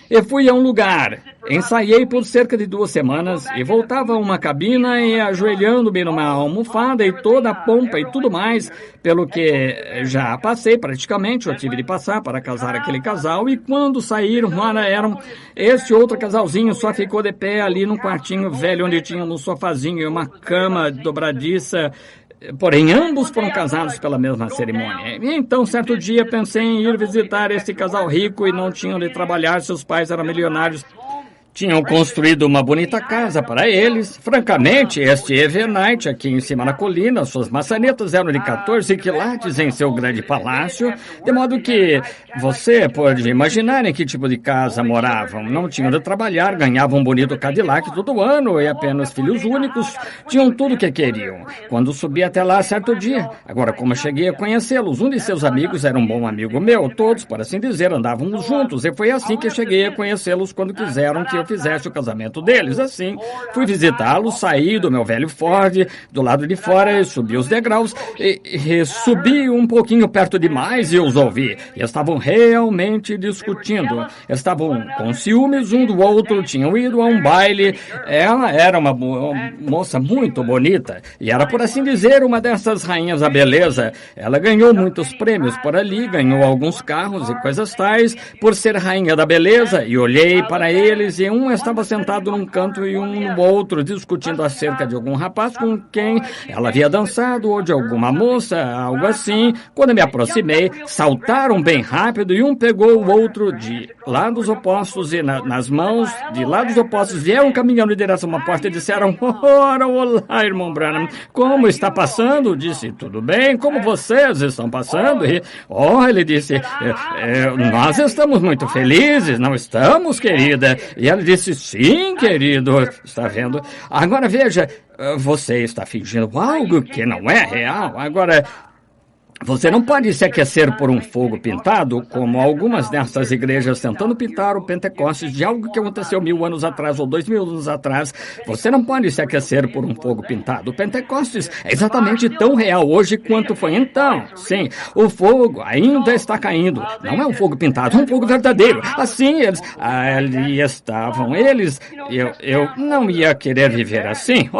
E fui a um lugar, ensaiei por cerca de 2 semanas e voltava a uma cabina e ajoelhando-me numa almofada e toda a pompa e tudo mais, pelo que já passei praticamente, eu tive de passar para casar aquele casal e quando saíram, esse outro casalzinho só ficou de pé ali num quartinho velho onde tinha um sofazinho e uma cama dobradiça. Porém, ambos foram casados pela mesma cerimônia. E então, certo dia, pensei em ir visitar esse casal rico e não tinham de trabalhar, seus pais eram milionários. Tinham construído uma bonita casa para eles. Francamente, este Evernight, aqui em cima na colina, suas maçanetas eram de 14 quilates em seu grande palácio, de modo que você pode imaginar em que tipo de casa moravam. Não tinham de trabalhar, ganhavam um bonito Cadillac todo ano e apenas filhos únicos, tinham tudo o que queriam. Quando subi até lá certo dia, agora como cheguei a conhecê-los, um de seus amigos era um bom amigo meu, todos, por assim dizer, andávamos juntos, e foi assim que cheguei a conhecê-los quando quiseram que eu fizesse o casamento deles. Assim, fui visitá-los, saí do meu velho Ford, do lado de fora, subi os degraus, e subi um pouquinho perto demais e os ouvi. E estavam realmente discutindo. Estavam com ciúmes um do outro, tinham ido a um baile. Ela era uma moça muito bonita, e era, por assim dizer, uma dessas rainhas da beleza. Ela ganhou muitos prêmios por ali, ganhou alguns carros e coisas tais, por ser rainha da beleza, e olhei para eles e um estava sentado num canto e um no outro, discutindo acerca de algum rapaz com quem ela havia dançado ou de alguma moça, algo assim. Quando me aproximei, saltaram bem rápido e um pegou o outro de lados opostos e nas mãos de lados opostos vieram caminhando em direção a uma porta e disseram: ora, olá, irmão Branham, como está passando? Disse: tudo bem, como vocês estão passando? E, ele disse: nós estamos muito felizes, não estamos, querida? E ela disse: sim, querido, está vendo? Agora veja, você está fingindo algo que não é real. Agora, você não pode se aquecer por um fogo pintado, como algumas dessas igrejas tentando pintar o Pentecostes de algo que aconteceu 1000 anos atrás ou 2000 anos atrás. Você não pode se aquecer por um fogo pintado. O Pentecostes é exatamente tão real hoje quanto foi então. Sim, o fogo ainda está caindo. Não é um fogo pintado, é um fogo verdadeiro. Assim, ali estavam eles. Eu não ia querer viver assim.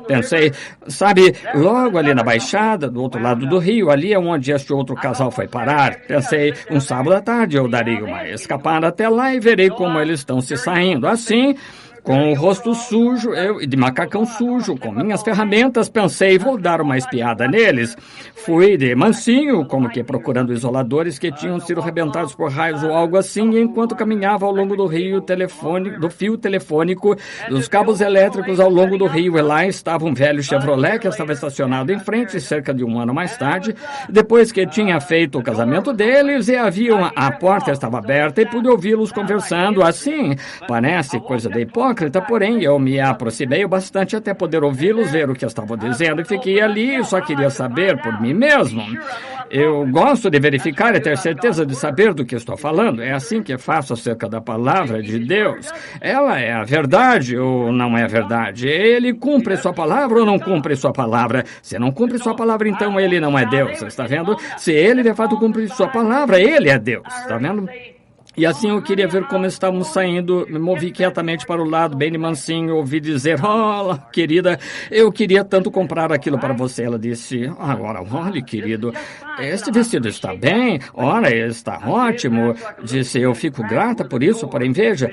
Pensei, sabe, logo ali na Baixada, do outro lado do rio, ali é onde este outro casal foi parar. Pensei, um sábado à tarde eu daria uma escapada até lá e verei como eles estão se saindo. Assim, com o rosto sujo, de macacão sujo, com minhas ferramentas, pensei, vou dar uma espiada neles. Fui de mansinho, como que procurando isoladores que tinham sido arrebentados por raios ou algo assim, e enquanto caminhava ao longo do fio telefônico, dos cabos elétricos ao longo do rio, e lá estava um velho Chevrolet que estava estacionado em frente cerca de 1 ano mais tarde, depois que tinha feito o casamento deles, e a porta estava aberta e pude ouvi-los conversando. Assim, parece coisa de hipócrita, porém eu me aproximei o bastante até poder ouvi-los, ver o que estavam dizendo, e fiquei ali e só queria saber por mim mesmo. Eu gosto de verificar e ter certeza de saber do que estou falando. É assim que faço acerca da palavra de Deus. Ela é a verdade ou não é a verdade? Ele cumpre sua palavra ou não cumpre sua palavra? Se não cumpre sua palavra, então ele não é Deus, está vendo? Se ele de fato cumpre sua palavra, ele é Deus, está vendo? E assim eu queria ver como estávamos saindo, me movi quietamente para o lado, bem de mansinho, ouvi dizer: querida, eu queria tanto comprar aquilo para você. Ela disse: agora, olhe, querido, este vestido está bem, está ótimo. Disse: eu fico grata por isso, porém, veja,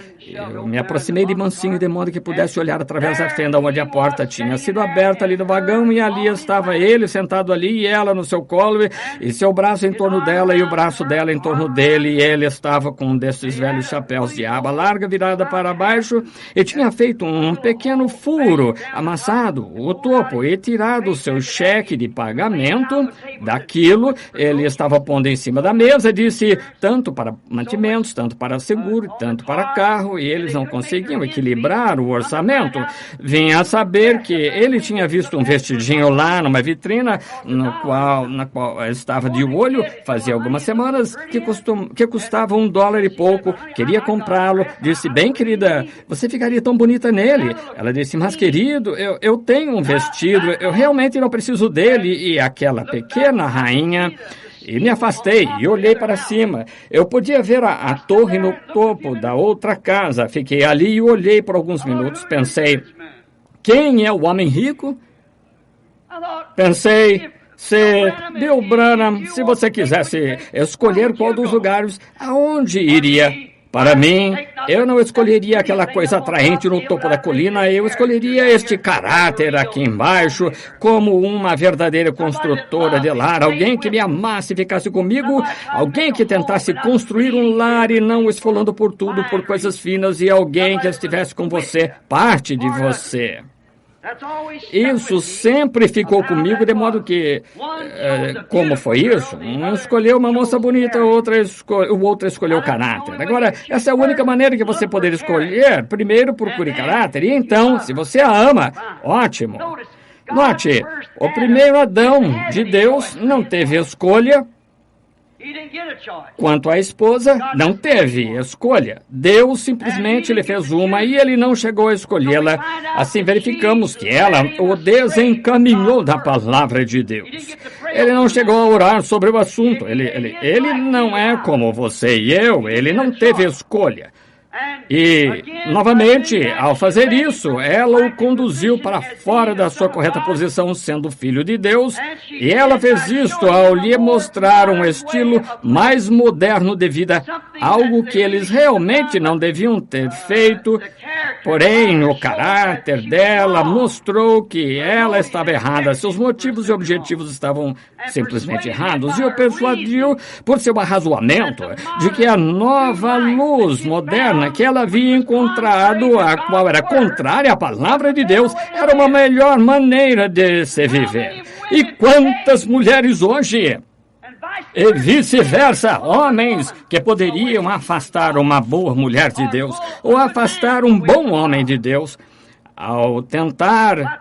eu me aproximei de mansinho de modo que pudesse olhar através da fenda onde a porta tinha sido aberta ali no vagão, e ali estava ele sentado ali e ela no seu colo, e seu braço em torno dela e o braço dela em torno dele, e ele estava com um desses velhos chapéus de aba larga virada para baixo e tinha feito um pequeno furo, amassado o topo e tirado o seu cheque de pagamento daquilo. Ele estava pondo em cima da mesa, disse: tanto para mantimentos, tanto para seguro, tanto para carro, e eles não conseguiam equilibrar o orçamento. Vinha a saber que ele tinha visto um vestidinho lá numa vitrina na qual estava de olho fazia algumas semanas, que custava $1 de pouco, queria comprá-lo. Disse, bem, querida, você ficaria tão bonita nele. Ela disse, mas querido, eu tenho um vestido, eu realmente não preciso dele. E aquela pequena rainha... E me afastei e olhei para cima. Eu podia ver a torre no topo da outra casa. Fiquei ali e olhei por alguns minutos. Pensei, quem é o homem rico? Pensei, Bill Branham, se você quisesse escolher qual dos lugares, aonde iria? Para mim, eu não escolheria aquela coisa atraente no topo da colina, eu escolheria este caráter aqui embaixo, como uma verdadeira construtora de lar, alguém que me amasse e ficasse comigo, alguém que tentasse construir um lar e não esfolando por tudo, por coisas finas, e alguém que estivesse com você, parte de você. Isso sempre ficou comigo, de modo que, como foi isso? Um escolheu uma moça bonita, o outro escolheu caráter. Agora, essa é a única maneira que você poder escolher. Primeiro, procure caráter, e então, se você a ama, ótimo. Note, o primeiro Adão de Deus não teve escolha. Quanto à esposa, não teve escolha. Deus simplesmente lhe fez uma e ele não chegou a escolhê-la. Assim verificamos que ela o desencaminhou da palavra de Deus. Ele não chegou a orar sobre o assunto. Ele não é como você e eu. Ele não teve escolha. E, novamente, ao fazer isso, ela o conduziu para fora da sua correta posição, sendo filho de Deus, e ela fez isto ao lhe mostrar um estilo mais moderno de vida, algo que eles realmente não deviam ter feito, porém, o caráter dela mostrou que ela estava errada, seus motivos e objetivos estavam simplesmente errados, e o persuadiu por seu arrazoamento de que a nova luz moderna que ela havia encontrado, a qual era contrária à palavra de Deus, era uma melhor maneira de se viver. E quantas mulheres hoje, e vice-versa, homens que poderiam afastar uma boa mulher de Deus, ou afastar um bom homem de Deus, ao tentar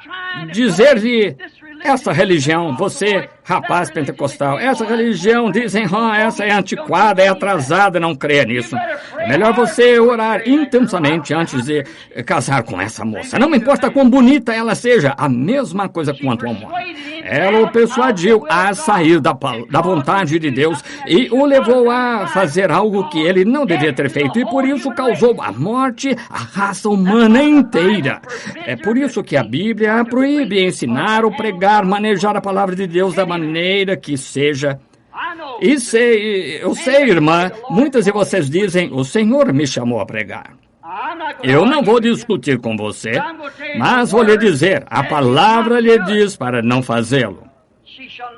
dizer-lhe, essa religião, você, rapaz pentecostal, essa religião, dizem, essa é antiquada, é atrasada, não creia nisso. É melhor você orar intensamente antes de casar com essa moça. Não importa quão bonita ela seja, a mesma coisa quanto ao homem. Ela o persuadiu a sair da vontade de Deus e o levou a fazer algo que ele não devia ter feito, e por isso causou a morte à raça humana inteira. É por isso que a Bíblia proíbe ensinar ou pregar, manejar a palavra de Deus da maneira que seja. Eu sei, irmã, muitas de vocês dizem, o Senhor me chamou a pregar. Eu não vou discutir com você, mas vou lhe dizer, a palavra lhe diz para não fazê-lo.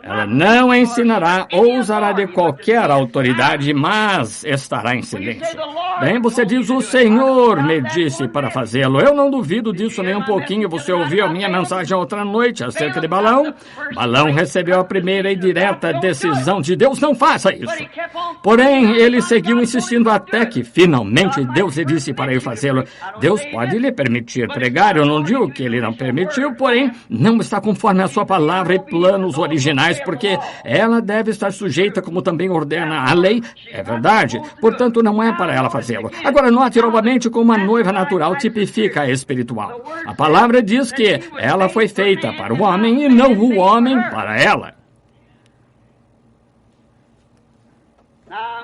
Ela não ensinará ou usará de qualquer autoridade, mas estará em silêncio. Bem, você diz, o Senhor me disse para fazê-lo. Eu não duvido disso nem um pouquinho. Você ouviu a minha mensagem outra noite acerca de Balão? Balão recebeu a primeira e direta decisão de Deus, não faça isso. Porém, ele seguiu insistindo até que, finalmente, Deus lhe disse para ir fazê-lo. Deus pode lhe permitir pregar, eu não digo que ele não permitiu, porém, não está conforme a sua palavra e planos originais, porque ela deve estar sujeita, como também ordena a lei. É verdade, portanto, não é para ela fazê-lo. Agora, note novamente como a noiva natural tipifica a espiritual. A palavra diz que ela foi feita para o homem e não o homem para ela.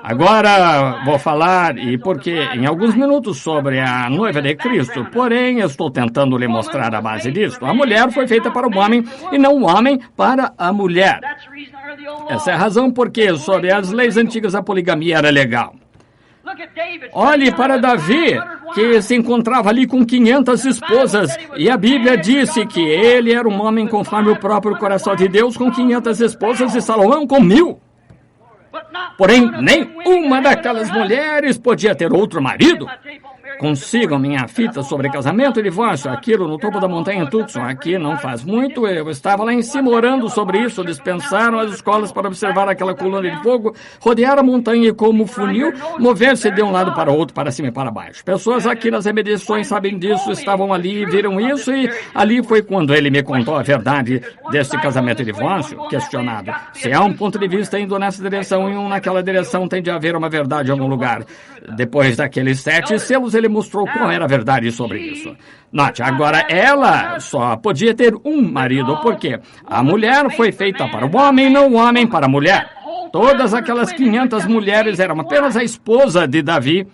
Agora vou falar, e porque em alguns minutos, sobre a noiva de Cristo, porém estou tentando lhe mostrar a base disso. A mulher foi feita para o homem e não o homem para a mulher. Essa é a razão porque, sob as leis antigas, a poligamia era legal. Olhe para Davi, que se encontrava ali com 500 esposas, e a Bíblia disse que ele era um homem conforme o próprio coração de Deus, com 500 esposas, e Salomão com 1000. Porém, nem uma daquelas mulheres podia ter outro marido. consigam minha fita sobre casamento e divórcio, aquilo no topo da montanha Tucson, aqui não faz muito, eu estava lá em cima orando sobre isso, dispensaram as escolas para observar aquela coluna de fogo, rodear a montanha e como funil, mover-se de um lado para o outro, para cima e para baixo. Pessoas aqui nas remediações sabem disso, estavam ali, viram isso e ali foi quando ele me contou a verdade deste casamento e divórcio, questionado. Se há um ponto de vista indo nessa direção e um naquela direção, tem de haver uma verdade em algum lugar. Depois daqueles 7 selos, ele mostrou qual era a verdade sobre isso. Note, agora ela só podia ter um marido, porque a mulher foi feita para o homem, não o homem para a mulher. Todas aquelas 500 mulheres eram apenas a esposa de Davi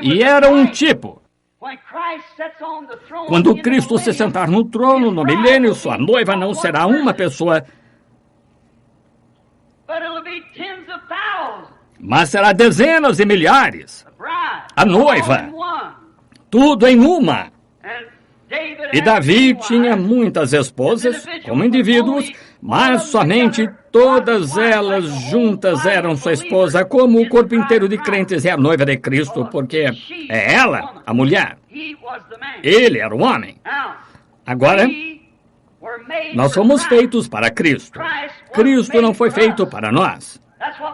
e era um tipo. Quando Cristo se sentar no trono, no milênio, sua noiva não será uma pessoa, mas será dezenas de milhares. A noiva, tudo em uma. E Davi tinha muitas esposas, como indivíduos, mas somente todas elas juntas eram sua esposa, como o corpo inteiro de crentes é a noiva de Cristo, porque é ela, a mulher. Ele era o homem. Agora, nós fomos feitos para Cristo. Cristo não foi feito para nós.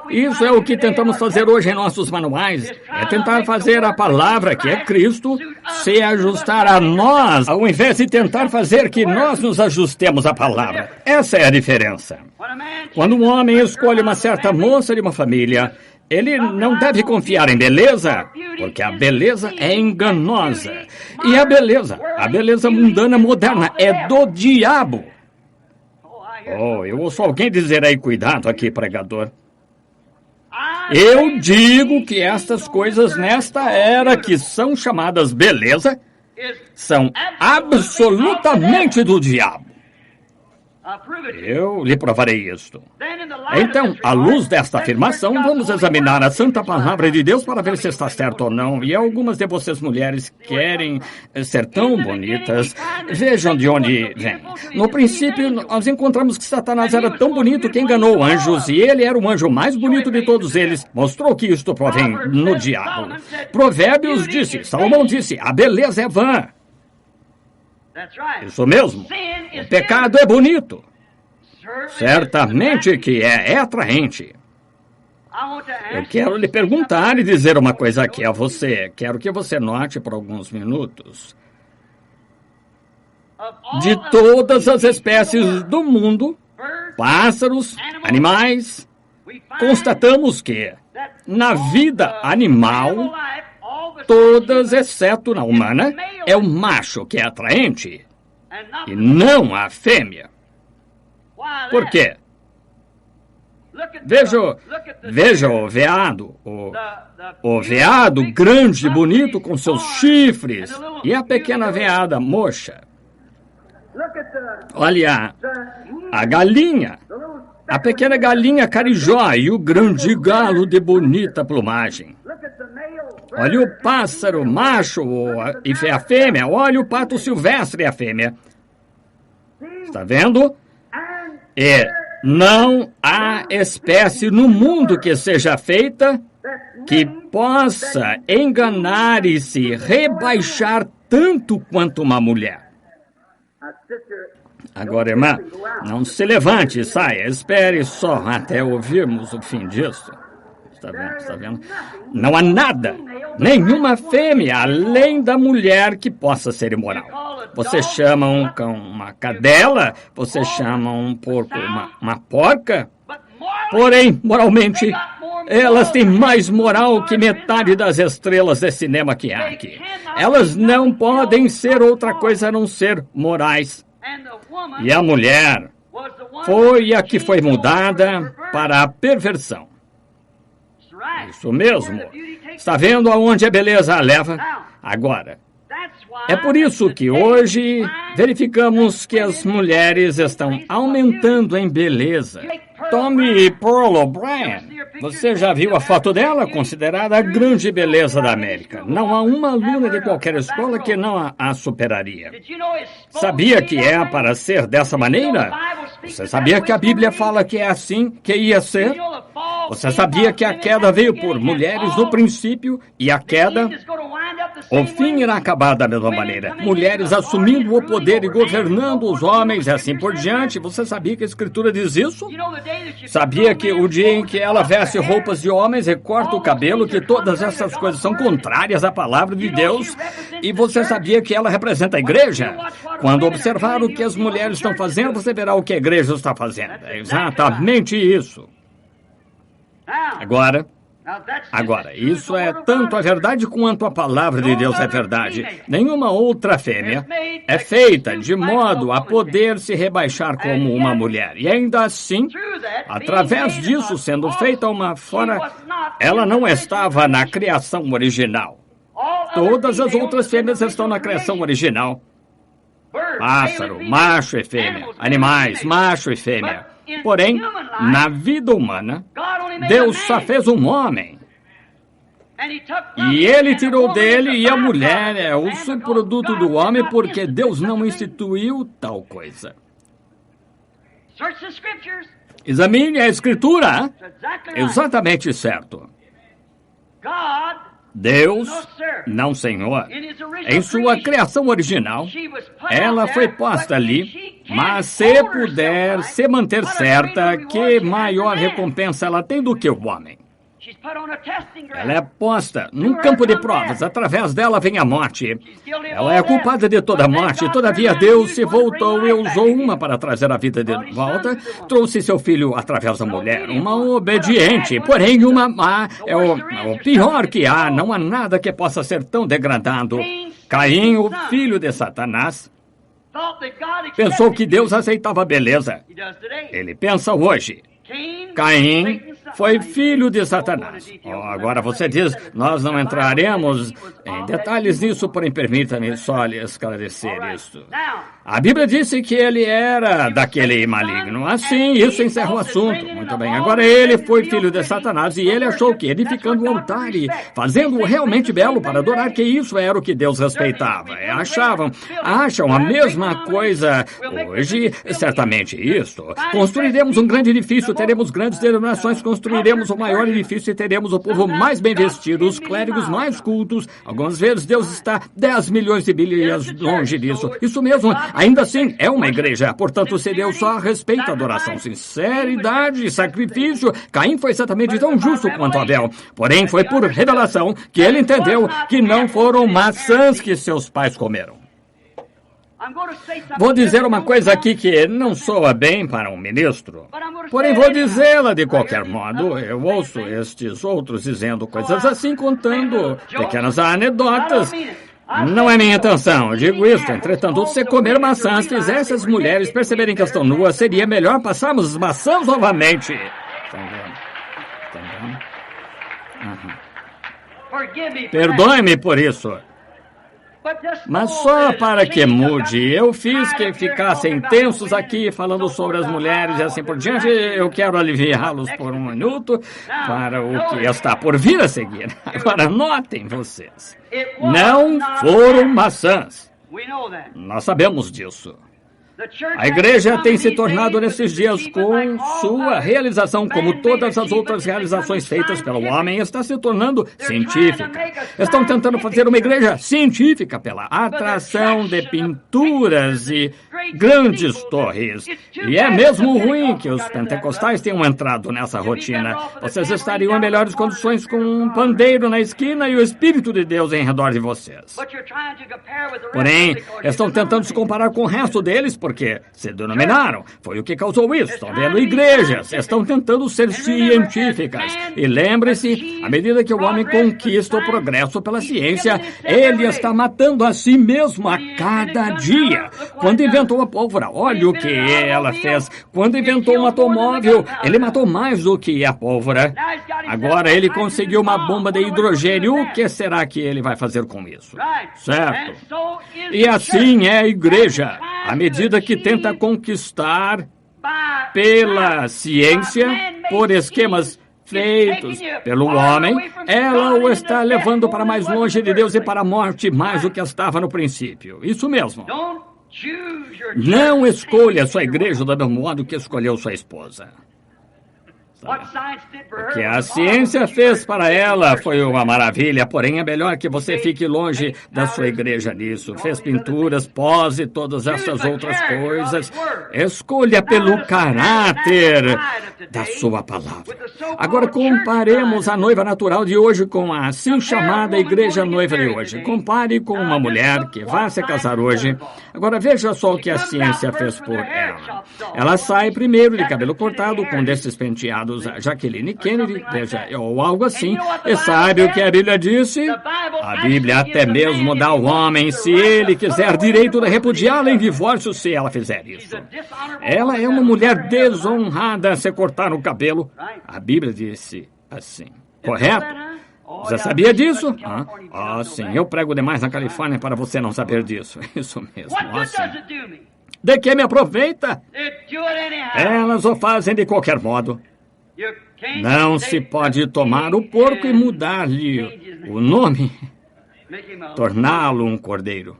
Isso é o que tentamos fazer hoje em nossos manuais, é tentar fazer a palavra, que é Cristo, se ajustar a nós, ao invés de tentar fazer que nós nos ajustemos à palavra. Essa é a diferença. Quando um homem escolhe uma certa moça de uma família, ele não deve confiar em beleza, porque a beleza é enganosa. E a beleza mundana moderna é do diabo. Oh, eu ouço alguém dizer aí, cuidado aqui, pregador. Eu digo que estas coisas nesta era que são chamadas beleza são absolutamente do diabo. Eu lhe provarei isto. Então, à luz desta afirmação, vamos examinar a santa palavra de Deus para ver se está certo ou não. E algumas de vocês mulheres querem ser tão bonitas. Vejam de onde vem. No princípio, nós encontramos que Satanás era tão bonito que enganou anjos, e ele era o anjo mais bonito de todos eles. Mostrou que isto provém no diabo. Provérbios disse, Salomão disse, a beleza é vã. Isso mesmo. O pecado é bonito. Certamente que é atraente. Eu quero lhe perguntar e dizer uma coisa aqui a você. Quero que você note por alguns minutos. De todas as espécies do mundo, pássaros, animais, constatamos que, na vida animal, todas, exceto na humana, é o macho que é atraente e não a fêmea. Por quê? Veja o veado, o veado grande e bonito com seus chifres e a pequena veada moxa. Olha a galinha, a pequena galinha carijó e o grande galo de bonita plumagem. Olha o pássaro macho e a fêmea. Olha o pato silvestre e a fêmea. Está vendo? E não há espécie no mundo que seja feita que possa enganar e se rebaixar tanto quanto uma mulher. Agora, irmã, não se levante e saia. Espere só até ouvirmos o fim disso. Está vendo? Não há nada, nenhuma fêmea, além da mulher que possa ser imoral. Você chama um cão uma cadela, você chama um porco uma porca. Porém, moralmente, elas têm mais moral que metade das estrelas de cinema que há aqui. Elas não podem ser outra coisa a não ser morais. E a mulher foi a que foi mudada para a perversão. Isso mesmo. Está vendo aonde a beleza a leva? Agora, é por isso que hoje verificamos que as mulheres estão aumentando em beleza. Tome Pearl O'Brien. Você já viu a foto dela? Considerada a grande beleza da América. Não há uma aluna de qualquer escola que não a superaria. Sabia que é para ser dessa maneira? Você sabia que a Bíblia fala que é assim que ia ser? Você sabia que a queda veio por mulheres no princípio e a queda O fim irá acabar da mesma maneira. Mulheres assumindo o poder e governando os homens e assim por diante. Você sabia que a Escritura diz isso? Sabia que o dia em que ela veste roupas de homens e corta o cabelo, que todas essas coisas são contrárias à palavra de Deus? E você sabia que ela representa a igreja? Quando observar o que as mulheres estão fazendo, você verá o que a igreja está fazendo. É exatamente isso. Agora, isso é tanto a verdade quanto a palavra de Deus é verdade. Nenhuma outra fêmea é feita de modo a poder se rebaixar como uma mulher. E ainda assim, através disso sendo feita uma fora, ela não estava na criação original. Todas as outras fêmeas estão na criação original. Pássaro, macho e fêmea. Animais, macho e fêmea. Porém, na vida humana, Deus só fez um homem. E ele tirou dele, e a mulher é o subproduto do homem, porque Deus não instituiu tal coisa. Examine a Escritura. Exatamente certo. Deus, não Senhor, em sua criação original, ela foi posta ali, mas se puder se manter certa, que maior recompensa ela tem do que o homem? Ela é posta num campo de provas. Através dela vem a morte. Ela é culpada de toda a morte. Todavia, Deus se voltou e usou uma para trazer a vida de volta. Trouxe seu filho através da mulher. Uma obediente. Porém, uma má. É o pior que há. Não há nada que possa ser tão degradado. Caim, o filho de Satanás, pensou que Deus aceitava a beleza. Ele pensa hoje. Caim foi filho de Satanás. Agora você diz, nós não entraremos em detalhes nisso, porém permita-me só lhe esclarecer isso. A Bíblia disse que ele era daquele maligno. Assim, isso encerra o assunto. Muito bem, agora ele foi filho de Satanás e ele achou que edificando um altar e fazendo-o realmente belo para adorar, que isso era o que Deus respeitava. Acham a mesma coisa hoje, certamente isso. Construiremos um grande edifício, teremos grandes denominações, construiremos o maior edifício e teremos o povo mais bem vestido, os clérigos mais cultos. Algumas vezes Deus está 10 milhões de bilhões longe disso. Isso mesmo, ainda assim é uma igreja. Portanto, se Deus só respeita a adoração, sinceridade e sacrifício, Caim foi exatamente tão justo quanto Abel. Porém, foi por revelação que ele entendeu que não foram maçãs que seus pais comeram. Vou dizer uma coisa aqui que não soa bem para um ministro, porém vou dizê-la de qualquer modo. Eu ouço estes outros dizendo coisas assim, contando pequenas anedotas. Não é minha intenção, eu digo isso. Entretanto, se comer maçãs fizesse as mulheres perceberem que estão nuas, seria melhor passarmos as maçãs novamente. Perdoe-me por isso. Mas só para que mude, eu fiz que ficassem tensos aqui falando sobre as mulheres e assim por diante. Eu quero aliviá-los por um minuto para o que está por vir a seguir. Agora notem vocês, não foram maçãs. Nós sabemos disso. A igreja tem se tornado nesses dias, com sua realização, como todas as outras realizações feitas pelo homem, está se tornando científica. Estão tentando fazer uma igreja científica pela atração de pinturas e grandes torres. E é mesmo ruim que os pentecostais tenham entrado nessa rotina. Vocês estariam em melhores condições com um pandeiro na esquina e o Espírito de Deus em redor de vocês. Porém, estão tentando se comparar com o resto deles, porque se denominaram. Foi o que causou isso. Estão vendo igrejas. Estão tentando ser científicas. E lembre-se, à medida que o homem conquista o progresso pela ciência, ele está matando a si mesmo a cada dia. Quando inventou a pólvora, olha o que ela fez. Quando inventou um automóvel, ele matou mais do que a pólvora. Agora ele conseguiu uma bomba de hidrogênio. O que será que ele vai fazer com isso? Certo. E assim é a igreja. À medida que tenta conquistar pela ciência, por esquemas feitos pelo homem, ela o está levando para mais longe de Deus e para a morte, mais do que estava no princípio. Isso mesmo. Não escolha sua igreja do mesmo modo que escolheu sua esposa. resposta. O que a ciência fez para ela foi uma maravilha, porém é melhor que você fique longe da sua igreja nisso. Fez pinturas, pós e todas essas outras coisas. Escolha pelo caráter da sua palavra. Agora comparemos a noiva natural de hoje com a assim chamada igreja noiva de hoje. Compare com uma mulher que vai se casar hoje. Agora veja só o que a ciência fez por ela. Ela sai primeiro de cabelo cortado, com desses penteados a Jacqueline Kennedy, veja, ou algo assim. E sabe o que a Bíblia disse? A Bíblia até mesmo dá ao homem, se ele quiser, direito de repudiá-la em divórcio se ela fizer isso. Ela é uma mulher desonrada se cortar o cabelo. A Bíblia disse assim, correto? Você sabia disso? Sim, eu prego demais na Califórnia para você não saber disso. Isso mesmo, sim. De que me aproveita? Elas o fazem de qualquer modo. Não se pode tomar o porco e mudar-lhe o nome, torná-lo um cordeiro.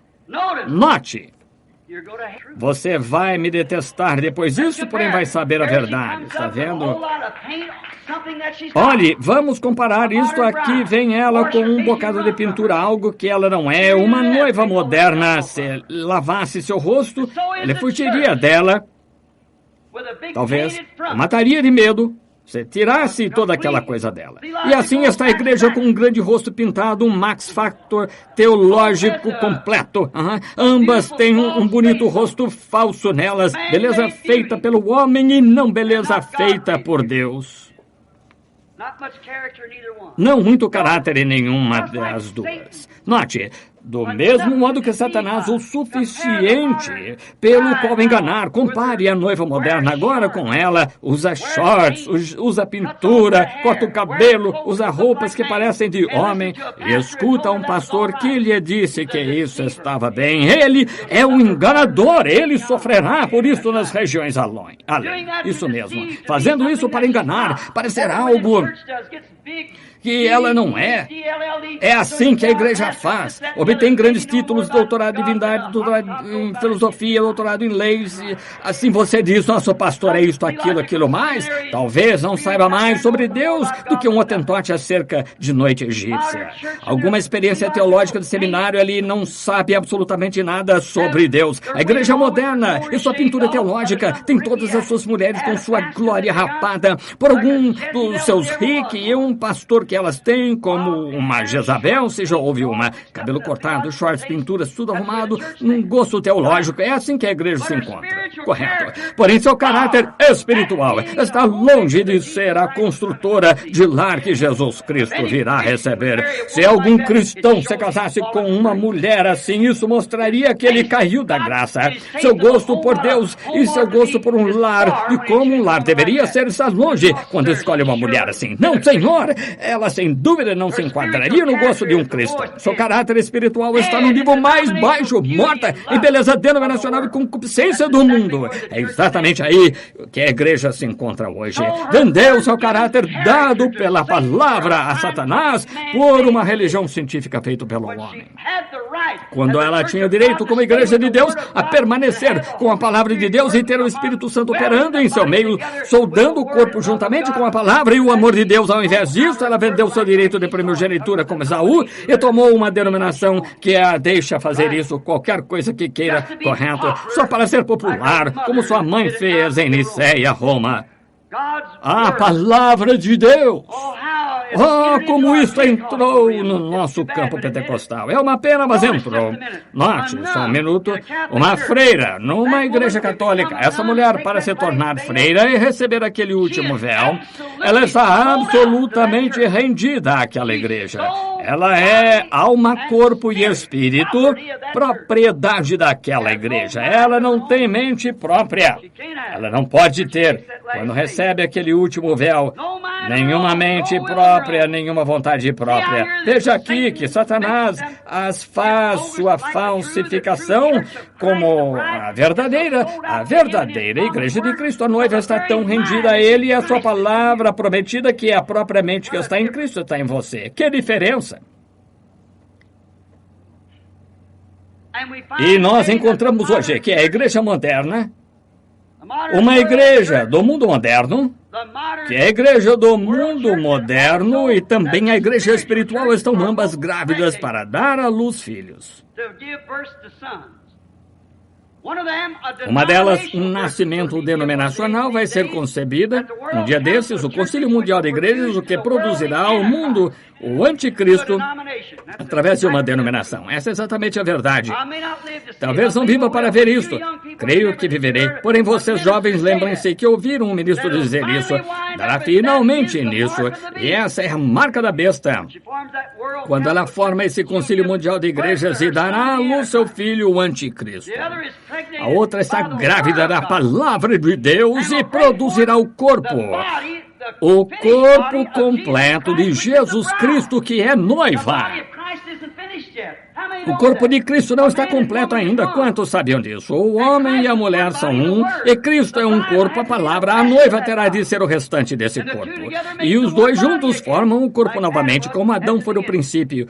Note, você vai me detestar depois disso, porém vai saber a verdade, está vendo? Olhe, vamos comparar isto aqui. Vem ela com um bocado de pintura, algo que ela não é. Uma noiva moderna, se lavasse seu rosto, ele fugiria dela. Talvez mataria de medo se tirasse toda aquela coisa dela. E assim está a igreja com um grande rosto pintado, um Max Factor teológico completo. Ambas têm um bonito rosto falso nelas, beleza feita pelo homem e não beleza feita por Deus. Não muito caráter em nenhuma das duas. Note, do mesmo modo que Satanás o suficiente pelo qual enganar, compare a noiva moderna agora com ela, usa shorts, usa pintura, corta o cabelo, usa roupas que parecem de homem, e escuta um pastor que lhe disse que isso estava bem. Ele é um enganador, ele sofrerá por isso nas regiões além. Isso mesmo, fazendo isso para enganar, para ser algo que ela não é. É assim que a igreja faz. Obtém grandes títulos, doutorado em divindade, doutorado em filosofia, doutorado em leis. Assim você diz, nosso pastor é isto, aquilo mais. Talvez não saiba mais sobre Deus do que um hotentote acerca de noite egípcia. Alguma experiência teológica de seminário, ali não sabe absolutamente nada sobre Deus. A igreja moderna e sua pintura teológica tem todas as suas mulheres com sua glória rapada por algum dos seus Rick e um pastor que elas têm, como uma Jezabel, se já houve uma, cabelo cortado, shorts, pinturas, tudo arrumado, num gosto teológico. É assim que a igreja se encontra. Correto. Porém, seu caráter espiritual está longe de ser a construtora de lar que Jesus Cristo virá receber. Se algum cristão se casasse com uma mulher assim, isso mostraria que ele caiu da graça. Seu gosto por Deus e seu gosto por um lar, e como um lar deveria ser, está longe quando escolhe uma mulher assim. Não, Senhor, ela sem dúvida não se enquadraria no gosto de um cristão. Seu caráter espiritual está no nível mais baixo, morta em beleza denominacional e concupiscência do mundo. É exatamente aí que a igreja se encontra hoje. Vendeu seu caráter dado pela palavra a Satanás por uma religião científica feita pelo homem. Quando ela tinha o direito, como igreja de Deus, a permanecer com a palavra de Deus e ter o Espírito Santo operando em seu meio, soldando o corpo juntamente com a palavra e o amor de Deus. Ao invés disso, ela vendeu seu direito de primogenitura como Esaú e tomou uma denominação que a deixa fazer isso, qualquer coisa que queira, correto, só para ser popular, como sua mãe fez em Niceia, Roma. A palavra de Deus. Como isso entrou no nosso campo pentecostal. É uma pena, mas entrou. Note, só um minuto. Uma freira numa igreja católica. Essa mulher, para se tornar freira e receber aquele último véu, ela está absolutamente rendida àquela igreja. Ela é alma, corpo e espírito, propriedade daquela igreja. Ela não tem mente própria. Ela não pode ter, quando recebe aquele último véu, nenhuma mente própria, nenhuma vontade própria. Veja aqui que Satanás as faz sua falsificação como a verdadeira igreja de Cristo. A noiva está tão rendida a ele e a sua palavra prometida que a própria mente que está em Cristo está em você. Que diferença! E nós encontramos hoje que a igreja moderna Uma igreja do mundo moderno, que a igreja do mundo moderno e também a igreja espiritual estão ambas grávidas para dar à luz filhos. Uma delas, um nascimento denominacional, vai ser concebida. Um dia desses, o Concílio Mundial de Igrejas, o que produzirá ao mundo o anticristo através de uma denominação. Essa é exatamente a verdade. Talvez não viva para ver isto. Creio que viverei. Porém, vocês jovens, lembrem-se que ouviram um ministro dizer isso. Dará finalmente nisso. E essa é a marca da besta. Quando ela forma esse Concílio Mundial de Igrejas e dará à luz seu filho, o anticristo. A outra está grávida da palavra de Deus e produzirá o corpo completo de Jesus Cristo, que é noiva. O corpo de Cristo não está completo ainda. Quantos sabiam disso? O homem e a mulher são um, e Cristo é um corpo, a palavra. A noiva terá de ser o restante desse corpo. E os dois juntos formam o corpo novamente, como Adão foi no princípio.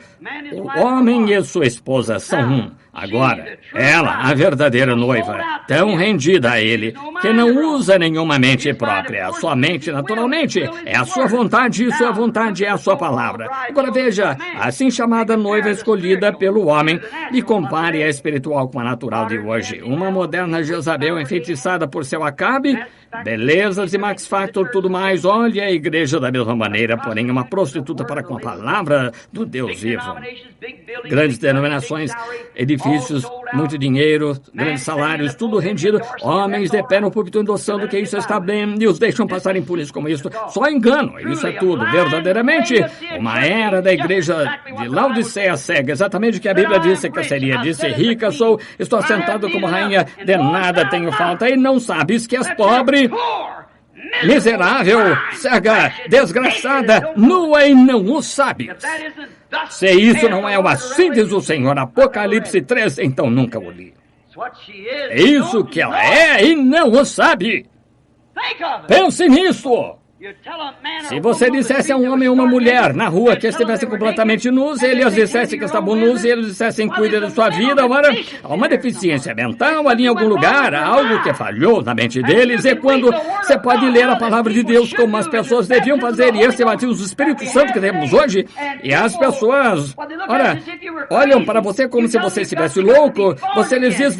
O homem e sua esposa são um. Agora, ela, a verdadeira noiva, tão rendida a ele, que não usa nenhuma mente própria. Sua mente, naturalmente, é a sua vontade, e sua vontade é a sua palavra. Agora veja, assim chamada noiva escolhida pelo homem, e compare a espiritual com a natural de hoje. Uma moderna Jezabel enfeitiçada por seu Acabe, belezas e Max Factor, tudo mais. Olha a igreja da mesma maneira, porém uma prostituta para com a palavra do Deus vivo. Grandes denominações, edifícios, muito dinheiro, grandes salários, tudo rendido. Homens de pé no púlpito endossando que isso está bem e os deixam passar impunes como isso. Só engano, isso é tudo. Verdadeiramente, uma era da igreja de Laodiceia cega, exatamente o que a Bíblia disse que seria. Disse: rica sou, estou sentado como rainha, de nada tenho falta, e não sabes que és pobre, miserável, cega, desgraçada, nua, e não o sabes. Se isso não é o assim diz o Senhor, Apocalipse 3, então nunca o li. É isso que ela é e não o sabe. Pense nisso. Se você dissesse a um homem ou uma mulher na rua que estivessem completamente nus, e eles dissessem que estavam nus, e eles dissessem: cuide da sua vida, agora há uma deficiência mental ali em algum lugar, há algo que falhou na mente deles, e quando você pode ler a palavra de Deus como as pessoas deviam fazer, e esse é o batismo do Espírito Santo que temos hoje, e as pessoas, olham para você como se você estivesse louco, você lhes diz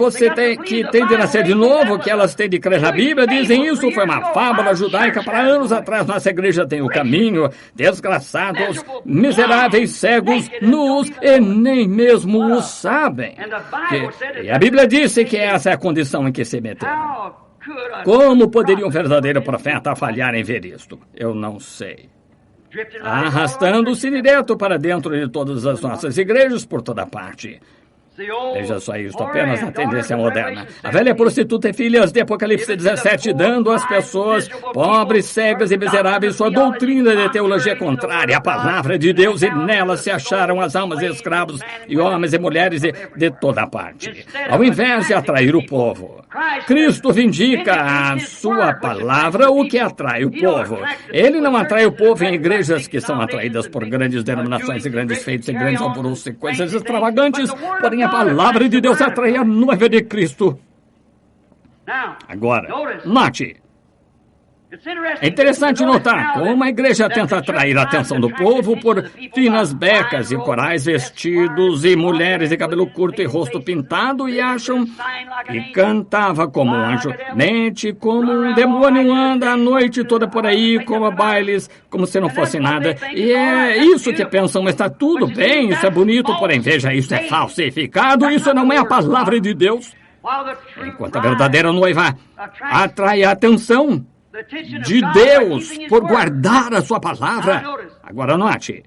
que tem de nascer de novo, que elas têm de crer na Bíblia, dizem isso foi uma fábula judaica para anos atrás. Nossa igreja tem o caminho, desgraçados, miseráveis, cegos, nus, e nem mesmo o sabem. E a Bíblia disse que essa é a condição em que se meteram. Como poderia um verdadeiro profeta falhar em ver isto? Eu não sei. Arrastando-se direto para dentro de todas as nossas igrejas por toda parte. Veja só isto, apenas na tendência moderna. A velha prostituta e filhas de Apocalipse 17, dando às pessoas pobres, cegas e miseráveis sua doutrina de teologia contrária à palavra de Deus, e nela se acharam as almas de escravos e homens e mulheres de toda parte. Ao invés de atrair o povo, Cristo vindica a sua palavra, o que atrai o povo. Ele não atrai o povo em igrejas que são atraídas por grandes denominações e grandes feitos e grandes alvoroços e coisas extravagantes, porém a palavra de Deus atrai a noiva de Cristo. Agora, note. É interessante notar como a igreja tenta atrair a atenção do povo por finas becas e corais vestidos e mulheres de cabelo curto e rosto pintado, e acham que cantava como um anjo. Mente como um demônio, anda a noite toda por aí, como bailes, como se não fosse nada. E é isso que pensam, está tudo bem, isso é bonito, porém veja, isso é falsificado, isso não é a palavra de Deus. Enquanto a verdadeira noiva atrai a atenção de Deus por guardar a sua palavra. Agora note.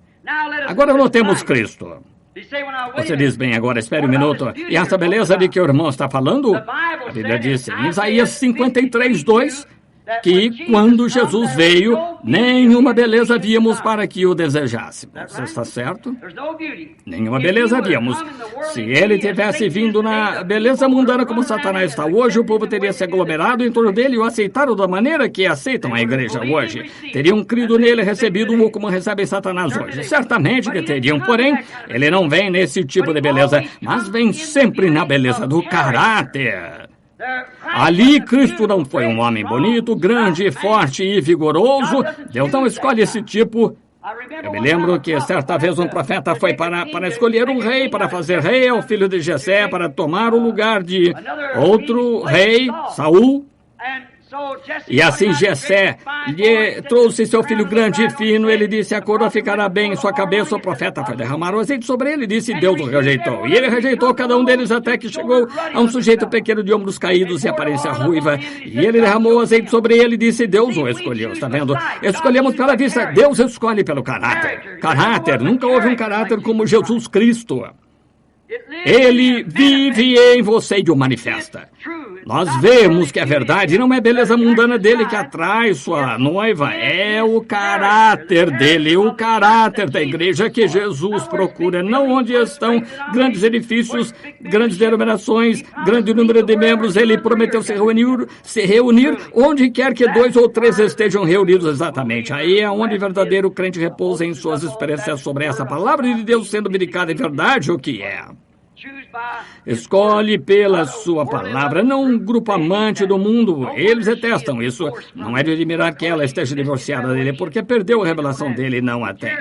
Agora notemos Cristo. Você diz: bem, agora espere um minuto. E essa beleza de que o irmão está falando? A Bíblia diz em Isaías 53, 2, que quando Jesus veio, nenhuma beleza víamos para que o desejássemos. Você está certo? Nenhuma beleza víamos. Se ele tivesse vindo na beleza mundana como Satanás está hoje, o povo teria se aglomerado em torno dele e o aceitado da maneira que aceitam a igreja hoje. Teriam crido nele e recebido-o como recebem Satanás hoje. Certamente que teriam, porém, ele não vem nesse tipo de beleza, mas vem sempre na beleza do caráter. Ali, Cristo não foi um homem bonito, grande, forte e vigoroso. Deus não escolhe esse tipo. Eu me lembro que certa vez um profeta foi para escolher um rei, para fazer rei ao filho de Jessé, para tomar o lugar de outro rei, Saul. E assim Jessé lhe trouxe seu filho grande e fino. Ele disse: a coroa ficará bem em sua cabeça. O profeta foi derramar o azeite sobre ele e disse: Deus o rejeitou. E ele rejeitou cada um deles até que chegou a um sujeito pequeno de ombros caídos e aparência ruiva. E ele derramou o azeite sobre ele e disse: Deus o escolheu. Está vendo? Escolhemos pela vista, Deus escolhe pelo caráter. Caráter, nunca houve um caráter como Jesus Cristo. Ele vive em você e o manifesta. Nós vemos que a verdade não é a beleza mundana dele que atrai sua noiva, é o caráter dele, o caráter da igreja que Jesus procura, não onde estão grandes edifícios, grandes denominações, grande número de membros. Ele prometeu se reunir onde quer que 2 ou 3 estejam reunidos exatamente. Aí é onde o verdadeiro crente repousa em suas experiências sobre essa palavra de Deus sendo medicada em verdade o que é. Escolhe pela sua palavra, não um grupo amante do mundo. Eles detestam isso. Não é de admirar que ela esteja divorciada dele, porque perdeu a revelação dele e não a tem.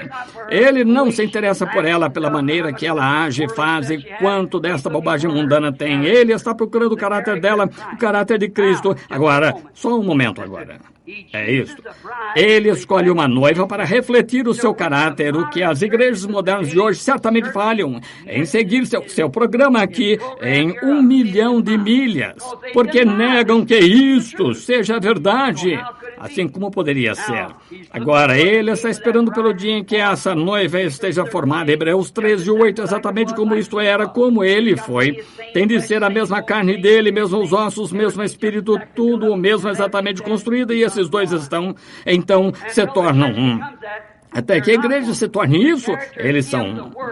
Ele não se interessa por ela pela maneira que ela age e faz e quanto desta bobagem mundana tem. Ele está procurando o caráter dela, o caráter de Cristo. Agora, só um momento agora. É isso. Ele escolhe uma noiva para refletir o seu caráter, o que as igrejas modernas de hoje certamente falham em seguir seu programa aqui em 1 milhão de milhas, porque negam que isto seja verdade, assim como poderia ser. Agora, ele está esperando pelo dia em que essa noiva esteja formada. Hebreus 13:8, exatamente como isto era, como ele foi. Tem de ser a mesma carne dele, mesmos ossos, mesmo espírito, tudo o mesmo exatamente construído, e esses dois então se tornam um. Até que a igreja se torne isso, eles